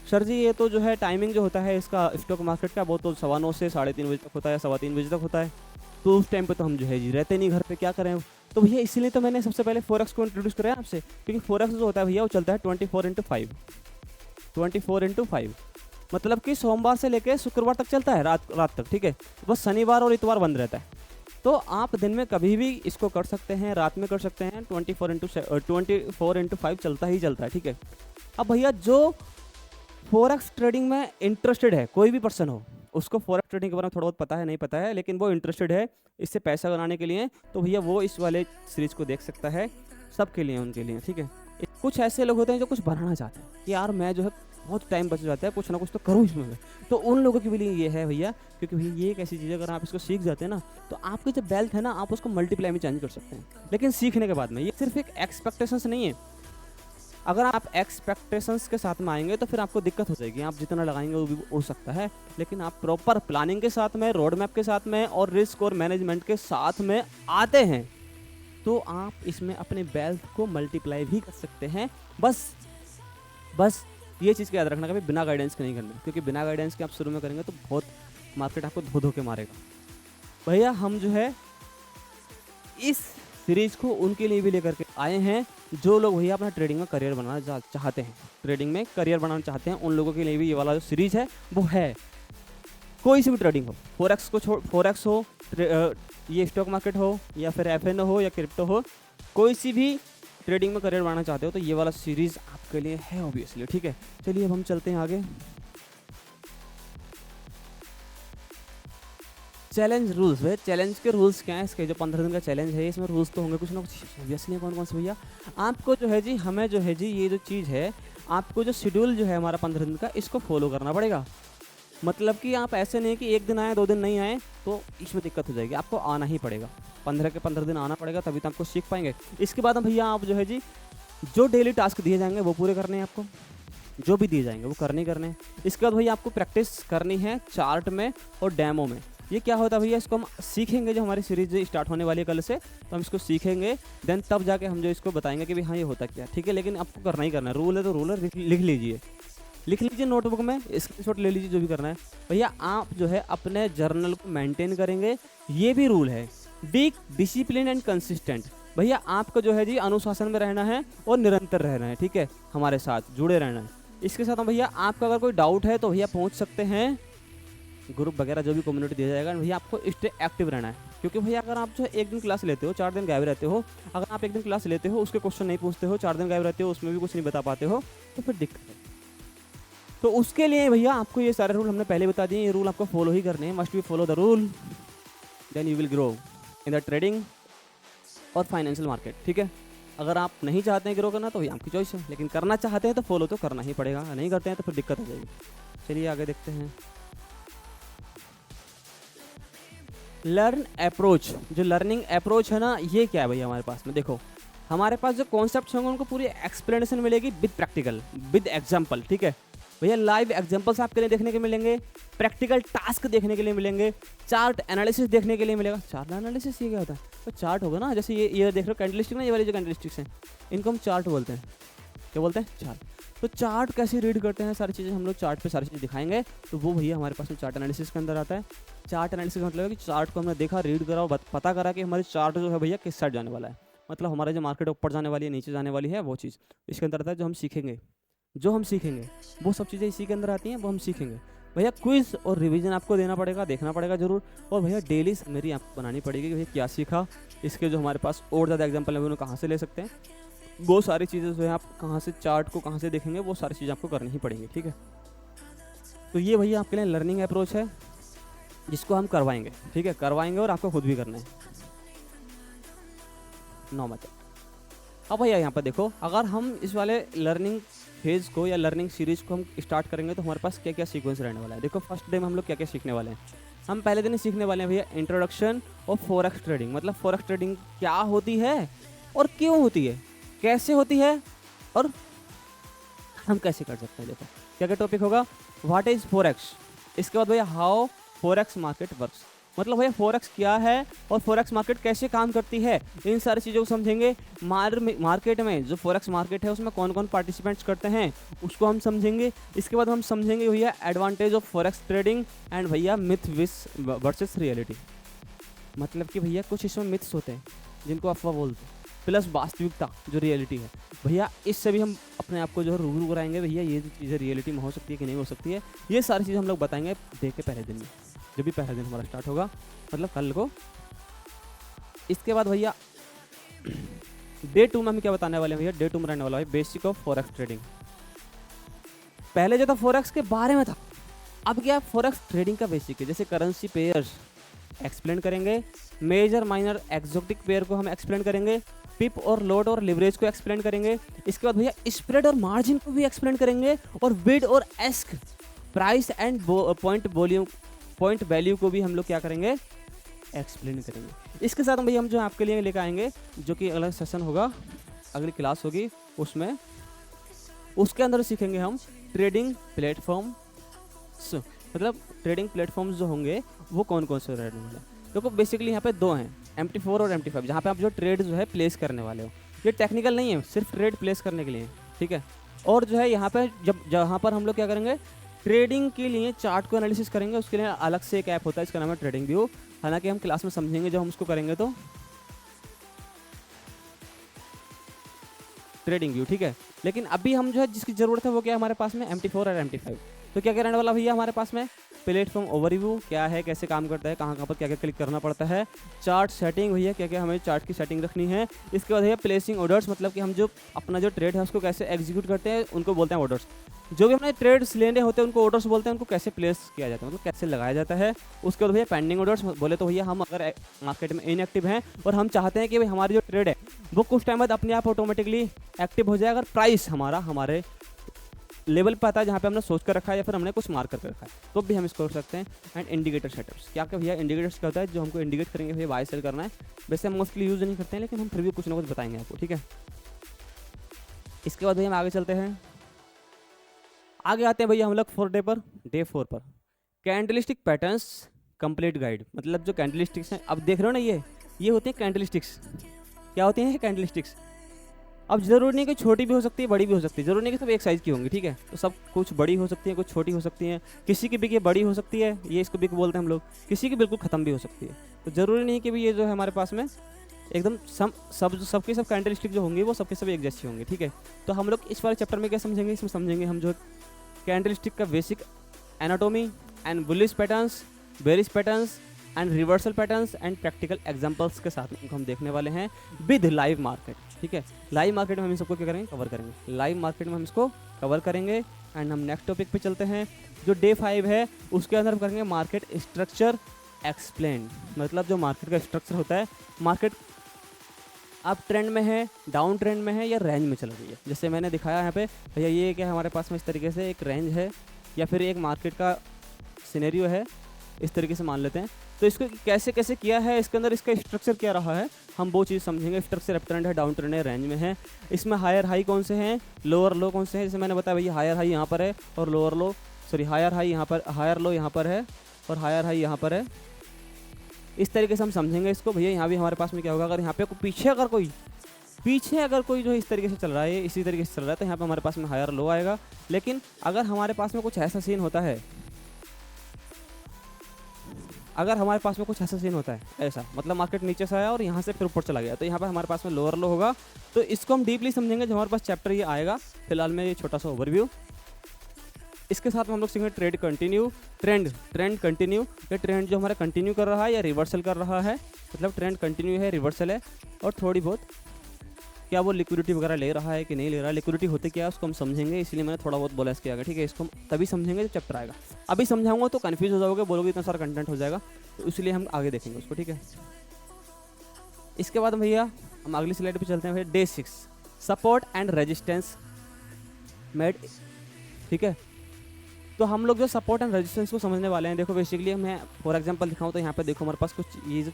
सर जी ये तो जो है टाइमिंग जो होता है इसका स्टॉक मार्केट का, वो तो 9:15 से 3:30 बजे तक होता है, 3:15 बजे तक होता है, तो उस टाइम पे तो हम जो है जी रहते नहीं घर पे, क्या करें। तो भैया इसीलिए तो मैंने सबसे पहले फोरेक्स को इंट्रोड्यूस कराया आपसे, क्योंकि फोरेक्स जो होता है भैया वो चलता है 24/5, 24/5 मतलब कि सोमवार से लेकर शुक्रवार तक चलता है, रात तक, ठीक है। बस शनिवार और इतवार बंद रहता है। तो आप दिन में कभी भी इसको कर सकते हैं, रात में कर सकते हैं, 24/5 चलता ही चलता है, ठीक है। अब भैया जो फोरेक्स ट्रेडिंग में इंटरेस्टेड है, कोई भी पर्सन हो, उसको फॉरेक्स ट्रेडिंग के बारे में थोड़ा बहुत पता है नहीं पता है, लेकिन वो इंटरेस्टेड है इससे पैसा बनाने के लिए, तो भैया वो इस वाले सीरीज को देख सकता है। सबके लिए, उनके लिए, ठीक है। कुछ ऐसे लोग होते हैं जो कुछ बनाना चाहते हैं कि यार मैं जो है बहुत टाइम बच जाता है, कुछ ना कुछ तो करूँ इसमें, तो उन लोगों के लिए ये है भैया, क्योंकि भैया ये एक ऐसी चीज़ है अगर आप इसको सीख जाते हैं ना, तो आपकी जो वेल्थ है ना आप उसको मल्टीप्लाई में चेंज कर सकते हैं। लेकिन सीखने के बाद में ये सिर्फ एक एक्सपेक्टेशंस नहीं है। अगर आप एक्सपेक्टेशंस के साथ में आएंगे तो फिर आपको दिक्कत हो जाएगी, आप जितना लगाएंगे वो भी उड़ सकता है। लेकिन आप प्रॉपर प्लानिंग के साथ में, रोड मैप के साथ में और रिस्क और मैनेजमेंट के साथ में आते हैं तो आप इसमें अपने वेल्थ को मल्टीप्लाई भी कर सकते हैं। बस ये चीज़ का याद रखना कि बिना गाइडेंस के नहीं करना, क्योंकि बिना गाइडेंस के आप शुरू में करेंगे तो बहुत मार्केट आपको धो के मारेगा। भैया हम जो है इस सीरीज को उनके लिए भी लेकर के आए हैं जो लोग भैया अपना ट्रेडिंग में करियर बनाना चाहते हैं, ट्रेडिंग में करियर बनाना चाहते हैं, उन लोगों के लिए भी ये वाला जो सीरीज है वो है। कोई सी भी ट्रेडिंग हो, फोरेक्स हो, ये स्टॉक मार्केट हो, या फिर एफएनओ हो, या क्रिप्टो हो, कोई सी भी ट्रेडिंग में करियर बनाना चाहते हो तो ये वाला सीरीज आपके लिए है ऑब्वियसली, ठीक है। चलिए अब हम चलते हैं आगे। चैलेंज रूल्स, भैया चैलेंज के रूल्स क्या है इसके, जो 15 दिन का चैलेंज है इसमें रूल्स तो होंगे कुछ ना कुछ ऑब्वियसली। कौन से भैया आपको जो है जी, हमें जो है जी ये जो चीज़ है, आपको जो शेड्यूल जो है हमारा 15 दिन का, इसको फॉलो करना पड़ेगा। मतलब कि आप ऐसे नहीं कि 1 दिन आए 2 दिन नहीं आए तो इसमें दिक्कत हो जाएगी, आपको आना ही पड़ेगा, 15 के 15 दिन आना पड़ेगा, तभी तो आपको सीख पाएंगे। इसके बाद भैया आप जो है जी जो डेली टास्क दिए जाएंगे वो पूरे करने हैं आपको, जो भी दिए जाएंगे वो करने हैं। इसके बाद भैया आपको प्रैक्टिस करनी है चार्ट में और डेमो में। ये क्या होता है भैया, इसको हम सीखेंगे, जो हमारी सीरीज स्टार्ट होने वाली है कल से, तो हम इसको सीखेंगे, देन तब जाके हम जो इसको बताएंगे कि भाई हाँ ये होता क्या, ठीक है। लेकिन आपको करना ही करना है, रूल है तो रूल है, लिख लीजिए नोटबुक में, स्क्रीनशॉट ले लीजिए, जो भी करना है भैया। आप जो है अपने जर्नल को मेंटेन करेंगे, ये भी रूल है। बी डिसिप्लिन एंड कंसिस्टेंट, भैया आपको जो है जी अनुशासन में रहना है और निरंतर रहना है, ठीक है, हमारे साथ जुड़े रहना है। इसके साथ भैया आपका अगर कोई डाउट है तो भैया पहुँच सकते हैं, ग्रुप वगैरह जो भी कम्युनिटी दिया जाएगा, भैया आपको स्टे एक्टिव रहना है। क्योंकि भैया अगर आप जो 1 दिन क्लास लेते हो, 4 दिन गायब रहते हो, अगर आप 1 दिन क्लास लेते हो उसके क्वेश्चन नहीं पूछते हो, 4 दिन गायब रहते हो उसमें भी कुछ नहीं बता पाते हो, तो फिर दिक्कत है। तो उसके लिए भैया आपको ये सारे रूल हमने पहले बता दिए, ये रूल आपको फॉलो ही करने हैं, must be follow the rule, then you will grow in the trading और फाइनेंशियल मार्केट, ठीक है। अगर आप नहीं चाहते हैं ग्रो करना तो भैया आपकी चॉइस है, लेकिन करना चाहते हैं तो फॉलो तो करना ही पड़ेगा, नहीं करते हैं तो फिर दिक्कत हो जाएगी। चलिए आगे देखते हैं। लर्न अप्रोच, जो लर्निंग अप्रोच है ना, ये क्या है भैया हमारे पास में, देखो हमारे पास जो कॉन्सेप्ट्स होंगे उनको पूरी एक्सप्लेनेशन मिलेगी विद प्रैक्टिकल, विद एग्जाम्पल, ठीक है भैया। लाइव एग्जाम्पल्स आपके लिए देखने के मिलेंगे, प्रैक्टिकल टास्क देखने के लिए मिलेंगे, चार्ट एनालिसिस देखने के लिए मिलेगा। चार्ट एनालिसिस ये क्या होता है, तो चार्ट होगा ना, जैसे ये देख रहे हो कैंडलस्टिक ना, ये वाली जो कैंडलस्टिक्स हैं इनको हम चार्ट बोलते हैं, क्या बोलते हैं, चार्ट। तो चार्ट कैसे रीड करते हैं, सारी चीज़ें हम लोग चार्ट पे सारी चीज़ें दिखाएंगे। तो वो भैया हमारे पास में चार्ट एनालिसिस के अंदर आता है। चार्ट एनालिसिस का मतलब है कि चार्ट को हमने देखा, रीड करा और पता करा कि हमारे चार्ट जो है भैया किस साइड जाने वाला है, मतलब हमारे जो मार्केट ऊपर जाने वाली है नीचे जाने वाली है वो चीज़ इसके अंदर आता है। जो हम सीखेंगे वो सब चीज़ें इसी के अंदर आती हैं, वो हम सीखेंगे भैया। क्विज और रिवीजन आपको देना पड़ेगा, देखना पड़ेगा जरूर। और भैया डेली मेरी आपको बनानी पड़ेगी कि भैया क्या सीखा, इसके जो हमारे पास और ज़्यादा एग्जाम्पल है वो कहाँ से ले सकते हैं, वो सारी चीज़ें जो है आप कहाँ से चार्ट को कहाँ से देखेंगे, वो सारी चीज़ें आपको करनी ही पड़ेंगी, ठीक है। तो ये भैया आपके लिए लर्निंग अप्रोच है जिसको हम करवाएंगे, ठीक है, करवाएंगे और आपको खुद भी करना है। 9 बजे। अब भैया यहाँ पर देखो, अगर हम इस वाले लर्निंग फेज़ को या लर्निंग सीरीज़ को हम स्टार्ट करेंगे तो हमारे पास क्या क्या सीक्वेंस रहने वाला है। देखो फर्स्ट डे में हम लोग क्या क्या सीखने वाले हैं। हम पहले दिन ही सीखने वाले हैं भैया इंट्रोडक्शन ऑफ फॉरेक्स ट्रेडिंग, मतलब फॉरेक्स ट्रेडिंग क्या होती है और क्यों होती है, कैसे होती है और हम कैसे कर सकते हैं। देखो क्या क्या टॉपिक होगा, व्हाट इज़ फॉरेक्स, इसके बाद भैया हाउ फॉरेक्स मार्केट वर्क्स, मतलब भैया फॉरेक्स क्या है और फॉरेक्स मार्केट कैसे काम करती है, इन सारी चीज़ों को समझेंगे। मार्केट में जो फॉरेक्स मार्केट है उसमें कौन कौन पार्टिसिपेंट्स करते हैं उसको हम समझेंगे। इसके बाद हम समझेंगे भैया advantage of forex trading and भैया मिथ वर्सेस रियलिटी, मतलब कि भैया कुछ इसमें मिथ्स होते हैं जिनको अफवाह बोलते हैं, प्लस वास्तविकता जो रियलिटी है भैया, इससे भी हम अपने आप को जो है रूबरू कराएंगे भैया ये चीज़ें रियलिटी में हो सकती है कि नहीं हो सकती है। ये सारी चीज़ें हम लोग बताएंगे डे के पहले दिन में, जब भी पहला दिन हमारा स्टार्ट होगा, मतलब कल को। इसके बाद भैया डे 2 में हम क्या बताने वाले हैं भैया, डे 2 में रहने वाला है बेसिक ऑफ फॉरेक्स ट्रेडिंग। पहले जो था फॉरेक्स के बारे में था, अब क्या फॉरेक्स ट्रेडिंग का बेसिक है। जैसे करेंसी पेयर्स एक्सप्लेन करेंगे, मेजर माइनर एक्सोटिक पेयर को हम एक्सप्लेन करेंगे, पिप और लोड और लिवरेज को एक्सप्लेन करेंगे। इसके बाद भैया स्प्रेड और मार्जिन को भी एक्सप्लेन करेंगे, और बिड और ask price and point value को भी हम लोग क्या करेंगे, एक्सप्लेन करेंगे। इसके साथ भैया हम जो आपके लिए लेकर आएंगे, जो कि अगला सेशन होगा, अगली क्लास होगी उसमें, उसके अंदर सीखेंगे हम ट्रेडिंग प्लेटफॉर्म्स, मतलब ट्रेडिंग प्लेटफॉर्म्स जो होंगे वो कौन कौन से रहने वाले हैं। देखो बेसिकली यहाँ पे 2 हैं, MT4 और MT5, जहाँ पे आप जो ट्रेड जो है प्लेस करने वाले हो। ये टेक्निकल नहीं है, सिर्फ ट्रेड प्लेस करने के लिए, ठीक है। और जो है यहाँ पे जहाँ पर हम लोग क्या करेंगे, ट्रेडिंग के लिए चार्ट को एनालिसिस करेंगे, उसके लिए अलग से एक ऐप होता है, इसका नाम है ट्रेडिंग व्यू। हालांकि हम क्लास में समझेंगे जब हम उसको करेंगे तो, ट्रेडिंग व्यू, ठीक है। लेकिन अभी हम जो है जिसकी ज़रूरत है वो क्या है हमारे पास में, MT4 और MT5। तो क्या क्या रहने वाला भैया हमारे पास में, प्लेटफॉर्म ओवरव्यू क्या है, कैसे काम करता है, कहाँ कहाँ पर क्या क्या क्लिक करना पड़ता है, चार्ट सेटिंग भैया क्या क्या हमें चार्ट की सेटिंग रखनी है। इसके बाद भैया प्लेसिंग ऑर्डर्स, मतलब कि हम जो अपना जो ट्रेड है उसको कैसे एग्जीक्यूट करते हैं, उनको बोलते हैं ऑर्डर्स। जो भी अपने ट्रेड्स लेने होते हैं उनको ऑर्डर्स बोलते हैं, उनको कैसे प्लेस किया जाता है, मतलब कैसे लगाया जाता है। उसके बाद भैया पेंडिंग ऑर्डर्स, बोले तो भैया हम अगर मार्केट में इनएक्टिव हैं और हम चाहते हैं कि भाई हमारी जो ट्रेड है वो कुछ टाइम बाद अपने आप ऑटोमेटिकली एक्टिव हो जाए, अगर प्राइस हमारे लेवल पे आता है जहाँ पे हमने सोच कर रखा है या फिर हमने कुछ मार्क करके रखा है, तो भी हम इसको कर सकते हैं। एंड इंडिकेटर सेटअप्स, क्या क्या भैया इंडिकेटर्स क्या होता है, जो हमको इंडिकेट करेंगे भैया बाय सेल करना है। वैसे हम मोस्टली यूज़ नहीं करते हैं, लेकिन हम फिर भी कुछ ना कुछ बताएंगे आपको, ठीक है। इसके बाद भैया हम आगे चलते हैं, आगे आते हैं भैया हम लोग डे 4 पर कैंडलस्टिक पैटर्न्स कंप्लीट गाइड, मतलब जो कैंडलस्टिक्स हैं, अब देख रहे हो ना, ये होते हैं कैंडलस्टिक्स। क्या होती हैं कैंडलस्टिक्स। अब जरूरी नहीं कि छोटी भी हो सकती है, बड़ी भी हो सकती है, जरूरी नहीं कि सब एक साइज़ की होंगी, ठीक है। तो सब कुछ बड़ी हो सकती है, कुछ छोटी हो सकती हैं, किसी की बिक ये बड़ी हो सकती है, ये इसको बिक बोलते हैं हम लोग, किसी की बिल्कुल ख़त्म भी हो सकती है। तो ज़रूरी नहीं कि भी ये जो है हमारे पास में एकदम सबके सब कैंडलस्टिक जो होंगी वो सबके सब एक जैसी होंगी, ठीक है। तो हम लोग इस वाले चैप्टर में क्या समझेंगे, इसमें समझेंगे हम जो कैंडलस्टिक का basic anatomy and bullish patterns, bearish patterns and reversal patterns and practical examples के साथ में हम देखने वाले हैं विद लाइव मार्केट, ठीक है। लाइव मार्केट में हम इन सबको क्या करेंगे, कवर करेंगे। लाइव मार्केट में हम इसको कवर करेंगे। एंड हम नेक्स्ट टॉपिक पे चलते हैं, जो डे 5 है उसके अंदर करेंगे मार्केट स्ट्रक्चर एक्सप्लेन, मतलब जो मार्केट का स्ट्रक्चर होता है, मार्केट अप ट्रेंड में है, डाउन ट्रेंड में है या रेंज में चल रही है। जैसे मैंने दिखाया यहाँ पे भैया, ये क्या हमारे पास में इस तरीके से एक रेंज है या फिर एक मार्केट का सिनेरियो है, इस तरीके से मान लेते हैं। तो इसको कैसे कैसे किया है, इसके अंदर इसका स्ट्रक्चर क्या रहा है, हम वो चीज़ समझेंगे। स्ट्रक्चर अप ट्रेंड है, डाउन ट्रेंड है, रेंज में है। इसमें हायर हाई कौन से हैं, लोअर लो कौन से हैं। जैसे मैंने बताया भैया हायर हाई यहाँ पर है और lower low, sorry higher high यहाँ पर, हायर लो यहाँ पर है और हायर हाई यहाँ पर है। इस तरीके से हम समझेंगे इसको भैया। यहाँ भी हमारे पास में क्या होगा, अगर यहाँ पे पीछे अगर कोई पीछे अगर कोई जो इस तरीके से चल रहा है, इसी तरीके से चल रहा है, तो यहाँ पे हमारे पास में हायर लो आएगा। लेकिन अगर हमारे पास में कुछ ऐसा सीन होता है, अगर हमारे पास में कुछ ऐसा सीन होता है, ऐसा मतलब मार्केट नीचे से आया और यहाँ से फिर ऊपर चला गया, तो यहाँ पर हमारे पास में लोअर लो होगा। तो इसको हम डीपली समझेंगे जब हमारे पास चैप्टर ये आएगा। फिलहाल में ये छोटा सा ओवरव्यू, इसके साथ में हम लोग सीखेंगे ट्रेड कंटिन्यू, ट्रेंड कंटिन्यू। ये ट्रेंड जो हमारा कंटिन्यू कर रहा है या रिवर्सल कर रहा है, मतलब ट्रेंड कंटिन्यू है, रिवर्सल है। और थोड़ी बहुत क्या वो लिक्विडिटी वगैरह ले रहा है कि नहीं ले रहा है, लिक्विडिटी होते क्या है उसको हम समझेंगे, इसलिए मैंने थोड़ा बहुत बोला इसके आगे, ठीक है। इसको हम तभी समझेंगे जब चैप्टर आएगा। अभी समझाऊंगा तो कन्फ्यूज हो जाओगे, बोलोगे इतना सारा कंटेंट हो जाएगा, तो इसलिए हम आगे देखेंगे उसको, ठीक है। इसके बाद भैया हम अगली स्लाइड पे चलते हैं भैया। Day 6 support and resistance made, ठीक है। तो हम लोग जो सपोर्ट एंड रेजिस्टेंस को समझने वाले हैं, देखो बेसिकली मैं फॉर एग्जांपल दिखाऊं तो यहाँ पे देखो हमारे पास कुछ ये जो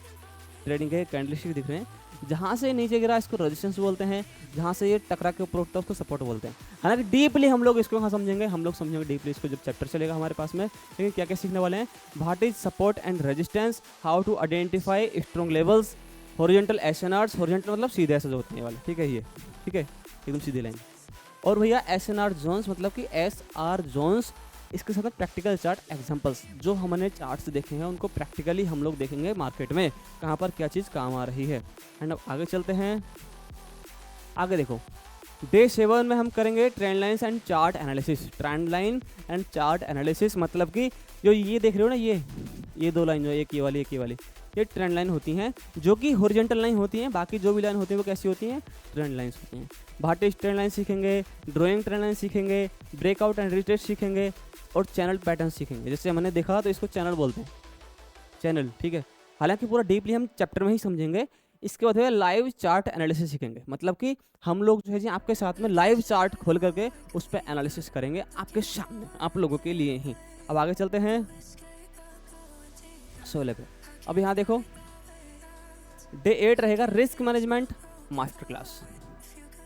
ट्रेडिंग के कैंडलस्टिक दिख रहे हैं, जहाँ से नीचे गिरा इसको रेजिस्टेंस बोलते हैं, जहाँ से ये टकरा के ऊपर उठता है उसको सपोर्ट बोलते हैं। हालांकि डीपली हम लोग इसको कहाँ समझेंगे, हम लोग समझेंगे डीपली इसको जब चैप्टर चलेगा हमारे पास में। लेकिन क्या क्या सीखने वाले हैं, what is support and resistance, how to identify strong levels, horizontal SNRs, horizontal मतलब सीधे ऐसे जो होते हैं वाले, ठीक है, ये ठीक है एकदम सीधी लाइन। और भैया एसएनआर जोन्स मतलब कि एसआर जोन्स, इसके साथ प्रैक्टिकल चार्ट एग्जांपल्स, जो हमने चार्ट्स देखे हैं उनको प्रैक्टिकली हम लोग देखेंगे मार्केट में कहाँ पर क्या चीज़ काम आ रही है। एंड अब आगे चलते हैं। आगे देखो डे 7 में हम करेंगे trend lines and chart analysis. Trend line and chart analysis मतलब कि जो ये देख रहे हो ना, ये दो लाइन जो एक ये वाली एक ये वाली, ये ट्रेंड लाइन होती हैं, जो कि हॉरिजॉन्टल लाइन होती हैं। बाकी जो भी लाइन होती है वो कैसी होती हैं, ट्रेंड लाइन्स होती हैं। भार्टिज ट्रेंड लाइन सीखेंगे, ड्राइंग ट्रेंड लाइन सीखेंगे, ब्रेकआउट एंड रिट्रेस सीखेंगे और चैनल पैटर्न सीखेंगे। जैसे हमने देखा तो इसको चैनल बोलते हैं, चैनल, ठीक है। हालांकि पूरा डीपली हम चैप्टर में ही समझेंगे। इसके बाद लाइव चार्ट एनालिसिस सीखेंगे, मतलब कि हम लोग जो है जी आपके साथ में लाइव चार्ट खोल करके उस पर एनालिसिस करेंगे आपके सामने, आप लोगों के लिए ही। अब आगे चलते हैं 16 पे। अब यहाँ देखो डे 8 रहेगा रिस्क मैनेजमेंट मास्टर क्लास।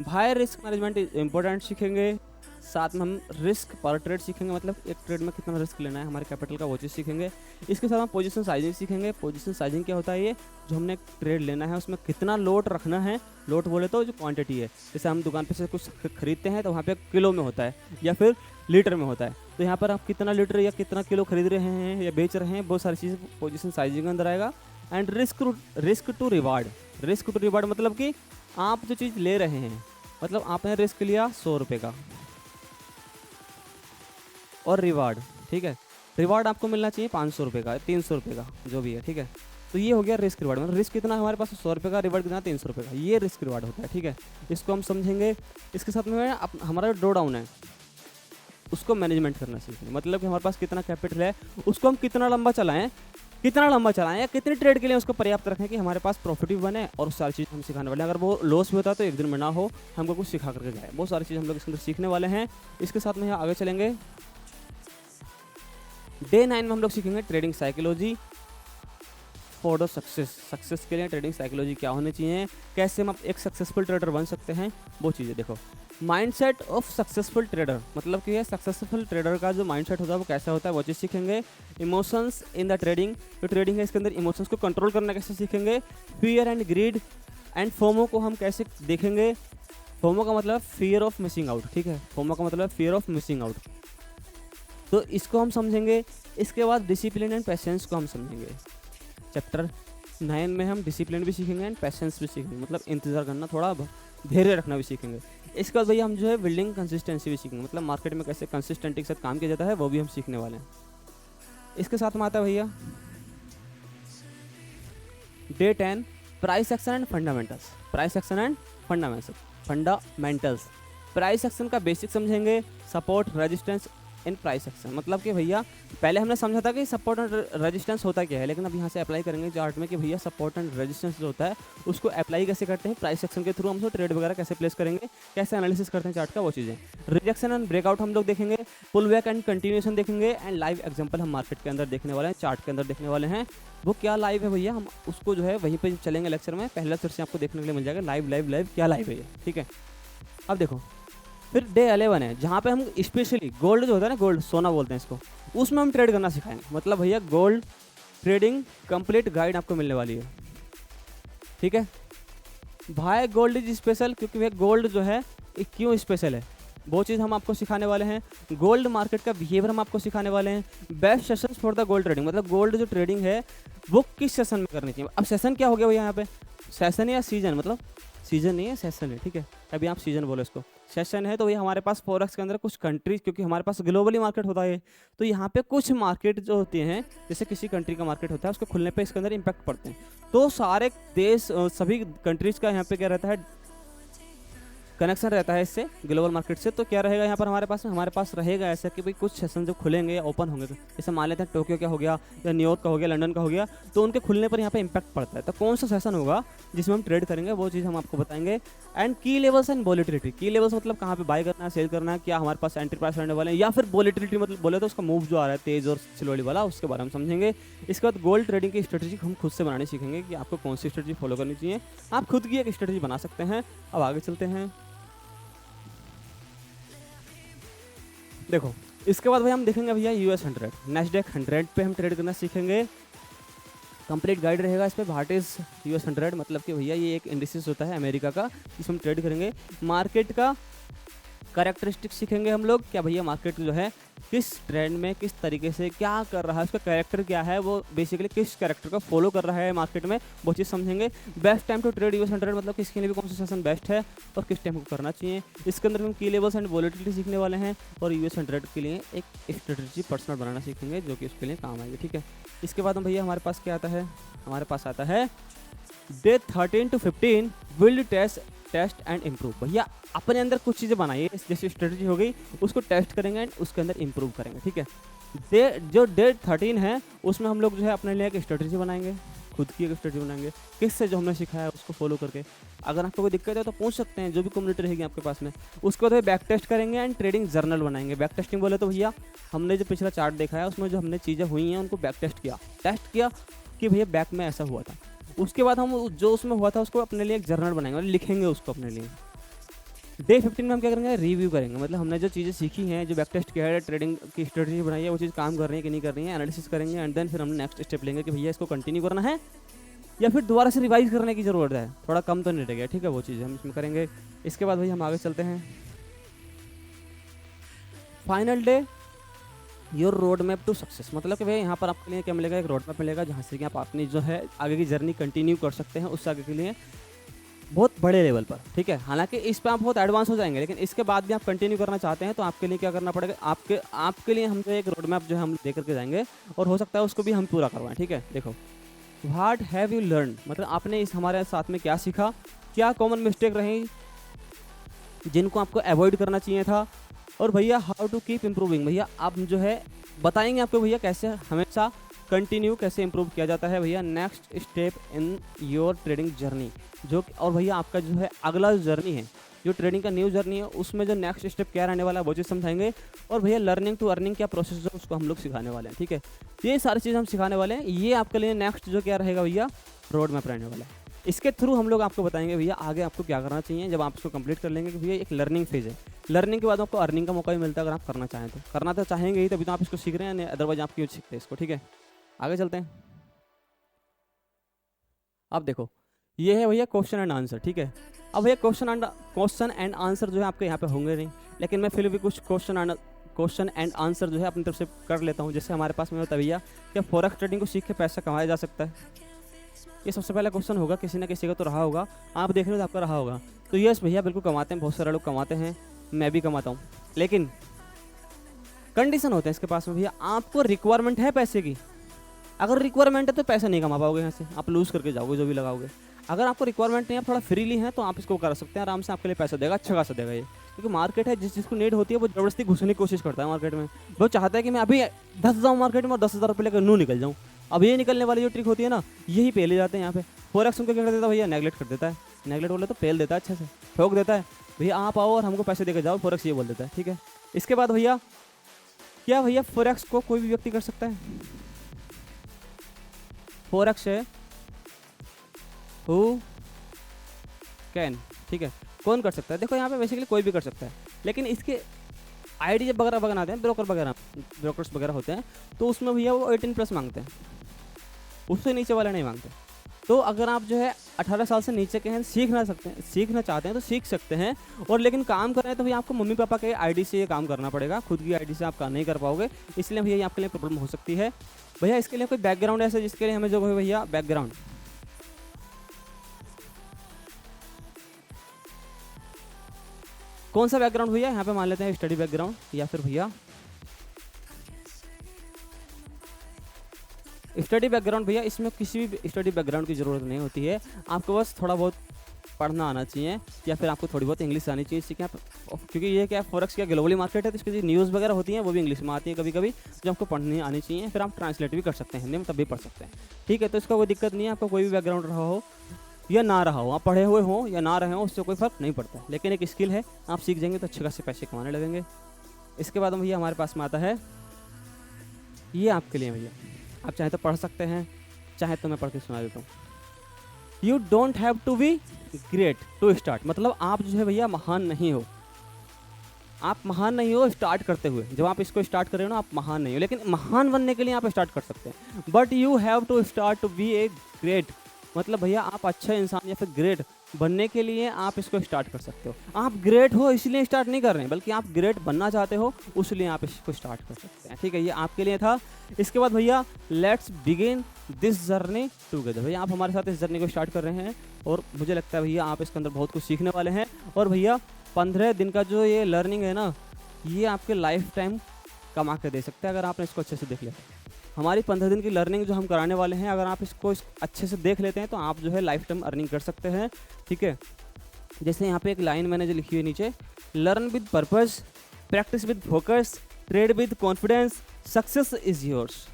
भाई रिस्क मैनेजमेंट इंपॉर्टेंट सीखेंगे, साथ में हम रिस्क पर ट्रेड सीखेंगे, मतलब एक ट्रेड में कितना रिस्क लेना है हमारे कैपिटल का, वो चीज़ सीखेंगे। इसके साथ हम पोजीशन साइजिंग सीखेंगे। पोजीशन साइजिंग क्या होता है, ये जो हमने ट्रेड लेना है उसमें कितना लोट रखना है। लोट बोले तो जो क्वांटिटी है, जैसे हम दुकान पे से कुछ खरीदते हैं तो वहाँ पे किलो में होता है या फिर लीटर में होता है, तो यहाँ पर आप कितना लीटर या कितना किलो खरीद रहे हैं या बेच रहे हैं, बहुत सारी चीज़ पोजीशन साइजिंग के अंदर आएगा। And risk to reward, risk to reward मतलब कि आप जो चीज़ ले रहे हैं, मतलब आपने रिस्क लिया 100 रुपये का और रिवार्ड, ठीक है, रिवार्ड आपको मिलना चाहिए 500 रुपये का, 300 रुपये का, जो भी है, ठीक है। तो ये हो गया रिस्क रिवार्ड, मतलब रिस्क कितना हमारे पास 100 रुपये का, रिवार्ड कितना 300 रुपये का, ये रिस्क रिवार्ड होता है, ठीक है। इसको हम समझेंगे। इसके साथ में हमारा ड्रॉ डाउन है, उसको मैनेजमेंट करना सीखेंगे, मतलब कि हमारे पास कितना कैपिटल है, उसको हम कितना लंबा चलाएं या कितने ट्रेड के लिए उसको पर्याप्त रखें कि हमारे पास प्रॉफिट भी बने और सारी चीज़ हम सिखाने वाले हैं। अगर वो लॉस भी होता है तो एक दिन में ना हो, हमको कुछ सिखा करके जाए। बहुत सारी चीज़ हम लोग इसके अंदर सीखने वाले हैं। इसके साथ में आगे चलेंगे। डे 9 में हम लोग सीखेंगे trading psychology for the success के लिए ट्रेडिंग साइकोलॉजी क्या होनी चाहिए, कैसे हम एक सक्सेसफुल ट्रेडर बन सकते हैं, वो चीज़ें देखो। माइंडसेट ऑफ सक्सेसफुल ट्रेडर मतलब कि ये सक्सेसफुल ट्रेडर का जो माइंडसेट होता है वो कैसा होता है, वो चीज़ सीखेंगे। इमोशंस इन द ट्रेडिंग, जो ट्रेडिंग है इसके अंदर इमोशंस को कंट्रोल करना कैसे सीखेंगे। Fear and greed and FOMO को हम कैसे देखेंगे। फोमो का मतलब फियर ऑफ मिसिंग आउट, ठीक है, फोमो का मतलब फियर ऑफ मिसिंग आउट, तो इसको हम समझेंगे। इसके बाद डिसिप्लिन एंड पेशेंस को हम समझेंगे। चैप्टर 9 में हम डिसिप्लिन भी सीखेंगे एंड पेशेंस भी सीखेंगे, मतलब इंतजार करना, थोड़ा धैर्य रखना भी सीखेंगे। इसके बाद भैया हम जो है बिल्डिंग कंसिस्टेंसी भी सीखेंगे, मतलब मार्केट में कैसे कंसिस्टेंटी के साथ काम किया जाता है वो भी हम सीखने वाले हैं। इसके साथ में आता है भैया day 10 price action and fundamentals. Price action and fundamentals, price action का बेसिक समझेंगे, support resistance in price action, मतलब कि भैया पहले हमने समझा था कि सपोर्ट एंड रेजिस्टेंस होता क्या है, लेकिन अब यहाँ से अप्लाई करेंगे चार्ट में कि भैया सपोर्ट एंड रेजिस्टेंस जो होता है उसको अप्लाई कैसे करते हैं, प्राइस एक्शन के थ्रू हम उसको ट्रेड वगैरह कैसे प्लेस करेंगे, कैसे एनालिसिस करते हैं चार्ट का, वो चीज़ें। रिजेक्शन एंड ब्रेकआउट हम लोग देखेंगे, पुल बैक एंड कंटिन्यूएशन देखेंगे एंड लाइव एग्जाम्पल हम मार्केट के अंदर देखने वाले हैं, चार्ट के अंदर देखने वाले हैं। वो क्या लाइव है भैया, हम उसको जो है वहीं पर चलेंगे लेक्चर में, पहले लेक्चर से आपको देखने के लिए मिल जाएगा लाइव क्या लाइव है ये, ठीक है। अब देखो फिर डे 11 है, जहाँ पे हम स्पेशली गोल्ड जो होता है ना, गोल्ड सोना बोलते हैं इसको, उसमें हम ट्रेड करना सिखाएंगे। मतलब भैया गोल्ड ट्रेडिंग कंप्लीट गाइड आपको मिलने वाली है, ठीक है। भाई गोल्ड इज स्पेशल, क्योंकि भैया गोल्ड जो है ये क्यों स्पेशल है वो चीज़ हम आपको सिखाने वाले हैं। गोल्ड मार्केट का बिहेवियर हम आपको सिखाने वाले हैं। Best sessions for the gold trading, मतलब गोल्ड जो ट्रेडिंग है वो किस सेशन में करनी चाहिए। अब सेशन क्या हो गया भैया यहाँ पे, सेशन या सीजन, मतलब सीजन नहीं है सेशन है, ठीक है, अभी आप सीजन बोलो इसको, सेशन है। तो ये हमारे पास फॉरेक्स के अंदर कुछ कंट्रीज, क्योंकि हमारे पास ग्लोबली मार्केट होता है, तो यहाँ पे कुछ मार्केट जो होते हैं जैसे किसी कंट्री का मार्केट होता है उसके खुलने पे इसके अंदर इम्पैक्ट पड़ते हैं। तो सारे देश सभी कंट्रीज का यहाँ पे क्या रहता है, कनेक्शन रहता है इससे ग्लोबल मार्केट से। तो क्या रहेगा यहाँ पर हमारे पास रहेगा ऐसा कि भाई कुछ सेशन जो खुलेंगे या ओपन होंगे, जैसे मान लेते हैं टोक्यो का हो गया या न्यूयॉर्क का हो गया, लंदन का हो गया, तो उनके खुलने पर यहाँ पे इम्पैक्ट पड़ता है। तो कौन सा सेशन होगा जिसमें हम ट्रेड करेंगे वो चीज़ हम आपको बताएंगे। एंड की लेवल्स एंड वोलेटिलिटी, की लेवल्स मतलब कहाँ पे बाय करना है, सेल करना है, क्या हमारे पास एंट्री प्राइस रहने वाले हैं, या फिर वोलेटिलिटी मतलब बोले तो उसका मूव जो आ रहा है तेज और स्लोली वाला, उसके बारे में समझेंगे। इसके बाद गोल्ड ट्रेडिंग की स्ट्रेटेजी हम खुद से बनाने सीखेंगे कि आपको कौन सी स्ट्रेटेजी फॉलो करनी चाहिए, आप खुद की एक स्ट्रेटेजी बना सकते हैं। अब आगे चलते हैं। देखो इसके बाद भाई हम देखेंगे भैया US 100 नैस्डैक 100 पे हम ट्रेड करना सीखेंगे। कंप्लीट गाइड रहेगा इस पे, व्हाट इज US 100, मतलब कि भैया ये एक इंडिसेस होता है अमेरिका का, जिसमें हम ट्रेड करेंगे। मार्केट का कैरेक्टरिस्टिक सीखेंगे हम लोग, क्या भैया मार्केट जो है किस ट्रेंड में किस तरीके से क्या कर रहा है, उसका कैरेक्टर क्या है, वो बेसिकली किस कैरेक्टर को फॉलो कर रहा है मार्केट में, वो चीज़ समझेंगे। Best time to trade US 100, मतलब किसके लिए भी कौन सा सेशन बेस्ट है और किस टाइम को करना चाहिए। इसके अंदर हम की लेवल्स एंड वोलेटिलिटी सीखने वाले हैं और US 100 के लिए एक स्ट्रेटजी पर्सनल बनाना सीखेंगे जो कि उसके लिए काम आएगी, ठीक है। इसके बाद हम भैया हमारे पास क्या आता है, हमारे पास आता है day 13 to 15 build test and improve. भैया अपने अंदर कुछ चीज़ें बनाइए, जैसे स्ट्रेटजी हो गई उसको टेस्ट करेंगे एंड उसके अंदर इम्प्रूव करेंगे, ठीक है। जो डे 13 है उसमें हम लोग जो है अपने लिए एक स्ट्रेटजी बनाएंगे, खुद की एक स्ट्रेटजी बनाएंगे, किससे जो हमने सिखाया है उसको फॉलो करके। अगर आपको कोई दिक्कत है तो पूछ सकते हैं, जो भी कम्युनिटी रहेगी आपके पास में। उसके बाद बैक टेस्ट करेंगे एंड ट्रेडिंग जर्नल बनाएंगे। बैक टेस्टिंग बोले तो भैया हमने जो पिछला चार्ट देखा है उसमें जो हमने चीज़ें हुई हैं उनको बैक टेस्ट किया कि भैया बैक में ऐसा हुआ था। उसके बाद हम जो उसमें हुआ था उसको अपने लिए एक जर्नल बनाएंगे और लिखेंगे उसको अपने लिए। डे 15 में हम क्या करेंगे, रिव्यू करेंगे, मतलब हमने जो चीज़ें सीखी हैं, जो बैक टेस्ट किया है, ट्रेडिंग की स्ट्रेटजी बनाई है, वो चीज़ काम कर रही है कि नहीं कर रही है, एनालिसिस करेंगे एंड देन फिर हम नेक्स्ट स्टेप लेंगे कि भैया इसको कंटिन्यू करना है या फिर दोबारा से रिवाइज करने की ज़रूरत है, थोड़ा कम तो नहीं रह गया, ठीक है, वो चीज़ हम इसमें करेंगे। इसके बाद भैया हम आगे चलते हैं। Final day your road map to success, मतलब कि भैया यहाँ पर आपके लिए क्या मिलेगा, एक रोड मैप मिलेगा जहाँ से कि आप अपनी जो है आगे की जर्नी कंटिन्यू कर सकते हैं उससे आगे के लिए बहुत बड़े लेवल पर, ठीक है। हालांकि इस पर आप बहुत एडवांस हो जाएंगे, लेकिन इसके बाद भी आप कंटिन्यू करना चाहते हैं तो आपके लिए क्या करना पड़ेगा, आपके लिए हम जो एक रोड मैप जो है हम दे करके जाएंगे और हो सकता है उसको भी हम पूरा करवाएं, ठीक है। देखो व्हाट हैव यू लर्न, मतलब आपने इस हमारे साथ में क्या सीखा, क्या कॉमन मिस्टेक रही जिनको आपको अवॉइड करना चाहिए था, और भैया हाउ टू कीप इम्प्रूविंग, भैया आप जो है बताएंगे आपको भैया कैसे हमेशा कंटिन्यू कैसे इंप्रूव किया जाता है भैया next step in your trading journey. जो और भैया आपका जो है अगला जर्नी है, जो ट्रेडिंग का न्यू जर्नी है, उसमें जो नेक्स्ट स्टेप क्या रहने वाला है वो चीज़ समझाएंगे। और भैया लर्निंग टू अर्निंग क्या प्रोसेस है उसको हम लोग सिखाने वाले हैं, ठीक है। ये सारी चीज़ हम सिखाने वाले हैं, ये आपके लिए नेक्स्ट जो क्या रहेगा भैया रोड मैप रहने वाला है। इसके थ्रू हम लोग आपको बताएंगे भैया आगे आपको क्या करना चाहिए जब आप इसको कंप्लीट कर लेंगे कि भैया एक लर्निंग फेज है। लर्निंग के बाद आपको अर्निंग का मौका भी मिलता है, अगर आप करना चाहें तो। करना तो चाहेंगे ही तभी तो आप इसको सीख रहे हैं, अदरवाइज आप क्यों सीखते हैं इसको, ठीक है। आगे चलते हैं। अब देखो ये है भैया क्वेश्चन एंड आंसर, ठीक है। अब भैया क्वेश्चन एंड आंसर जो है आपके यहाँ पे होंगे नहीं, लेकिन मैं फिर भी कुछ क्वेश्चन एंड आंसर जो है अपनी तरफ से कर लेता हूँ। जैसे हमारे पास में होता है भैया क्या फॉरेक्स ट्रेडिंग को सीख के पैसा कमाया जा सकता है, ये सबसे पहला क्वेश्चन होगा, किसी ना किसी का तो रहा होगा, आप देख रहे हो तो आपका रहा होगा। तो यस भैया बिल्कुल कमाते हैं, बहुत सारे लोग कमाते हैं, मैं भी कमाता हूँ, लेकिन कंडीशन होते हैं इसके पास में भैया आपको रिक्वायरमेंट है पैसे की। अगर रिक्वायरमेंट है तो पैसा नहीं कमा पाओगे, यहाँ से आप लूज करके जाओगे जो भी लगाओगे। अगर आपको रिक्वायरमेंट नहीं है, आप थोड़ा फ्रीली हैं तो आप इसको कर सकते हैं, आराम से आपके लिए पैसा देगा, अच्छा खासा देगा ये। क्योंकि मार्केट है, जिस जिसको नीड होती है वो जबरदस्ती घुसने की कोशिश करता है मार्केट में। वो चाहता है कि मैं अभी धस जाऊँ मार्केट में और 10,000 रुपये लेकर नू निकल जाऊँ। अब ये निकलने वाली जो ट्रिक होती है ना, यही पे ले जाते हैं यहाँ पे। फॉरेक्स उनको क्या कर देता है भैया, नेगलेक्ट कर देता है। नेगलेक्ट बोले तो पेल देता है, अच्छे से ठोक देता है, भैया आप आओ और हमको पैसे देकर जाओ, फॉरेक्स ये बोल देता है, ठीक है। इसके बाद भैया क्या भैया फॉरेक्स को कोई भी व्यक्ति कर सकता है, फॉरेक्स है हु कैन, ठीक है, कौन कर सकता है। देखो यहाँ पे बेसिकली कोई भी कर सकता है, लेकिन इसके आईडी जब वगैरह बनाते हैं ब्रोकर्स वगैरह होते हैं तो उसमें भैया वो 18+ मांगते हैं, उससे नीचे वाले नहीं मांगते। तो अगर आप जो है 18 साल से नीचे के हैं, सीखना चाहते हैं तो सीख सकते हैं, और लेकिन काम कर रहे हैं तो भैया आपको मम्मी पापा के आईडी से ये काम करना पड़ेगा, खुद की आईडी से आप काम नहीं कर पाओगे, इसलिए भैया ये आपके लिए प्रॉब्लम हो सकती है। भैया इसके लिए कोई बैकग्राउंड ऐसा जिसके लिए हमें जो है भैया बैकग्राउंड, कौन सा बैकग्राउंड भैया, यहाँ पे मान लेते हैं स्टडी बैकग्राउंड, या फिर भैया स्टडी बैकग्राउंड। भैया इसमें किसी भी स्टडी बैकग्राउंड की ज़रूरत नहीं होती है, आपको बस थोड़ा बहुत पढ़ना आना चाहिए, या फिर आपको थोड़ी बहुत इंग्लिश आनी चाहिए, इससे क्या, क्योंकि ये क्या फॉरेक्स क्या ग्लोबली मार्केट है, तो इसकी जो न्यूज़ वगैरह होती हैं वो भी इंग्लिश में आती है कभी कभी, जो आपको पढ़नी आनी चाहिए, फिर आप ट्रांसलेट भी कर सकते हैं हिंदी में, तब भी पढ़ सकते हैं, ठीक है। तो इसका कोई दिक्कत नहीं है, आपको कोई भी बैकग्राउंड रहा हो या ना रहा हो, आप पढ़े हुए हों या ना रहे हों, उससे कोई फ़र्क नहीं पड़ता, लेकिन एक स्किल है, आप सीख जाएंगे तो अच्छे खासे पैसे कमाने लगेंगे। इसके बाद भैया हमारे पास में आता है, ये आपके लिए भैया, आप चाहे तो पढ़ सकते हैं, चाहे तो मैं पढ़ के सुना देता हूँ। You don't have to be great to start, मतलब आप जो है भैया महान नहीं हो, आप महान नहीं हो स्टार्ट करते हुए, जब आप इसको स्टार्ट कर रहे हो ना आप महान नहीं हो, लेकिन महान बनने के लिए आप स्टार्ट कर सकते हैं, but you have to start to be a great, मतलब भैया आप अच्छा इंसान या फिर ग्रेट बनने के लिए आप इसको स्टार्ट कर सकते हो। आप ग्रेट हो इसलिए स्टार्ट नहीं कर रहे हैं, बल्कि आप ग्रेट बनना चाहते हो उसलिए आप इसको स्टार्ट कर सकते हैं, ठीक है, ये आपके लिए था। इसके बाद भैया let's begin this journey together, भैया आप हमारे साथ इस जर्नी को स्टार्ट कर रहे हैं, और मुझे लगता है भैया आप इसके अंदर बहुत कुछ सीखने वाले हैं, और भैया 15 दिन का जो ये लर्निंग है ना, ये आपके लाइफ टाइम कमा के दे सकते हैं अगर आपने इसको अच्छे से देख लिया। हमारी 15 दिन की लर्निंग जो हम कराने वाले हैं, अगर आप इसको अच्छे से देख लेते हैं तो आप जो है लाइफ टाइम अर्निंग कर सकते हैं, ठीक है। जैसे यहाँ पे एक लाइन मैंने जो लिखी हुई नीचे, learn with purpose, practice with focus, trade with confidence, success is yours.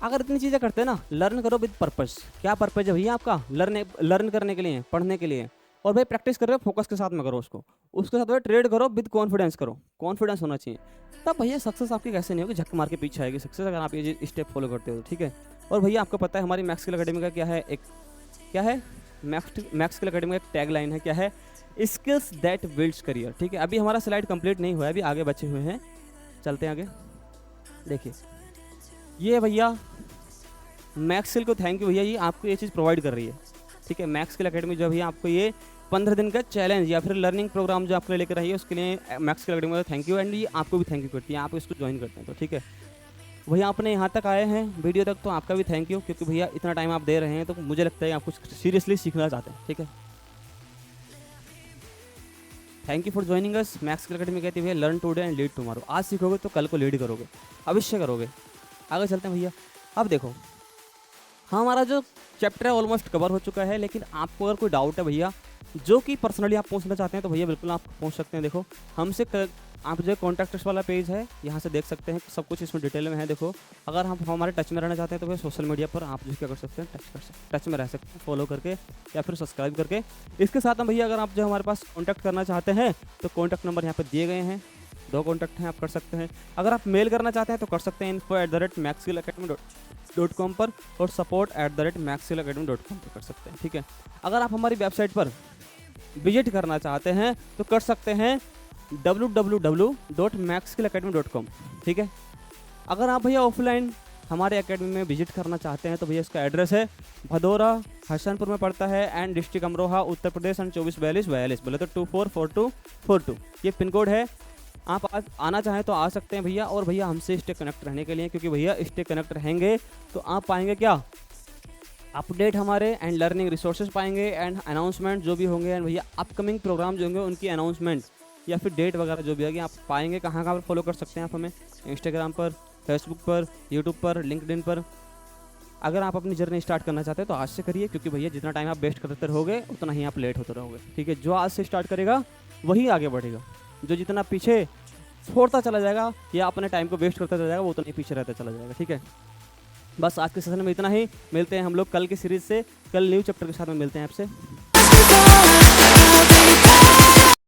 अगर इतनी चीज़ें करते हैं ना, लर्न करो विद पर्पस, क्या पर्पस है भैया आपका, लर्न करने के लिए, पढ़ने के लिए, और भाई प्रैक्टिस कर रहे हो फोकस के साथ में करो उसके साथ भाई ट्रेड करो विद कॉन्फिडेंस करो, कॉन्फिडेंस होना चाहिए, तब भैया सक्सेस आपकी कैसे नहीं होगी, झक मार के पीछे आएगी सक्सेस, अगर आप ये स्टेप फॉलो करते हो, ठीक है। और भैया आपको पता है हमारी मैक्स स्किल अकेडमी का क्या है, क्या है मैक्स स्किल अकेडमी का एक टैग लाइन है, क्या है, स्किल्स दैट बिल्ड्स करियर, ठीक है। अभी हमारा स्लाइड कंप्लीट नहीं हुआ है, अभी आगे बचे हुए हैं, चलते हैं आगे। देखिए ये भैया मैक्स स्किल को थैंक यू भैया, ये आपको ये चीज़ प्रोवाइड कर रही है, ठीक है। मैक्स स्किल अकेडमी जो भैया आपको ये 15 दिन का चैलेंज या फिर लर्निंग प्रोग्राम जो आपके लिए लेकर आई है, उसके लिए मैक्स स्किल अकेडमी को थैंक यू, एंड ये आपको भी थैंक यू करती है, आप इसको ज्वाइन करते हैं तो, ठीक है। भैया आपने यहाँ तक आए हैं वीडियो तक, तो आपका भी थैंक यू, क्योंकि भैया इतना टाइम आप दे रहे हैं, तो मुझे लगता है आप कुछ सीरियसली सीखना चाहते हैं, ठीक है। Thank you for joining us. Max skill academy कहती है learn today and lead tomorrow, आज सीखोगे तो कल को लीड करोगे, अवश्य करोगे। आगे चलते हैं भैया। अब देखो हमारा जो चैप्टर है ऑलमोस्ट कवर हो चुका है, लेकिन आपको अगर कोई डाउट है भैया, जो कि पर्सनली आप पूछना चाहते हैं, तो भैया बिल्कुल आप पूछ सकते हैं। देखो हमसे आप जो कॉन्टैक्ट वाला पेज है, यहाँ से देख सकते हैं, सब कुछ इसमें डिटेल में है। देखो अगर हम हमारे टच में रहना चाहते हैं तो भैया सोशल मीडिया पर आप जो क्या कर सकते हैं, टच में रह सकते हैं, फॉलो करके या फिर सब्सक्राइब करके। इसके साथ में भैया अगर आप जो हमारे पास कॉन्टैक्ट करना चाहते हैं तो कॉन्टैक्ट नंबर यहाँ पर दिए गए हैं, 2 कॉन्टैक्ट हैं, आप कर सकते हैं। अगर आप मेल करना चाहते हैं तो कर सकते हैं info@maxskillacademy.com पर, और support@maxskillacademy.com पर कर सकते हैं, ठीक है। अगर आप हमारी वेबसाइट पर विजिट करना चाहते हैं तो कर सकते हैं www.maxskillacademy.com, ठीक है। अगर आप भैया ऑफलाइन हमारे एकेडमी में विजिट करना चाहते हैं तो भैया इसका एड्रेस है भदौरा, हसनपुर में पड़ता है, and district Amroha, Uttar Pradesh, and 244242, बोले तो 244242 ये पिन कोड है। आप आज आना चाहें तो आ सकते हैं भैया, और भैया हमसे स्टे कनेक्ट रहने के लिए, क्योंकि भैया स्टे कनेक्ट रहेंगे तो आप पाएंगे क्या, अपडेट हमारे एंड लर्निंग रिसोर्सेज पाएंगे, एंड अनाउंसमेंट जो भी होंगे, एंड भैया अपकमिंग प्रोग्राम जो होंगे उनकी अनाउंसमेंट या फिर डेट वगैरह जो भी होगी आप पाएंगे। कहाँ पर फॉलो कर सकते हैं आप हमें, इंस्टाग्राम पर, फेसबुक पर, यूट्यूब पर, लिंक्डइन पर। अगर आप अपनी जर्नी स्टार्ट करना चाहते हैं तो आज से करिए, क्योंकि भैया जितना टाइम आप वेस्ट करते रहोगे उतना ही आप लेट होते रहोगे, ठीक है। जो आज से स्टार्ट करेगा वही आगे बढ़ेगा, जो जितना पीछे छोड़ता चला जाएगा या अपने टाइम को वेस्ट करता चला जाएगा वो उतना ही पीछे रहता चला जाएगा, ठीक है। बस आज के सेशन में इतना ही, मिलते हैं हम लोग कल की सीरीज़ से, कल न्यू चैप्टर के साथ में मिलते हैं आपसे।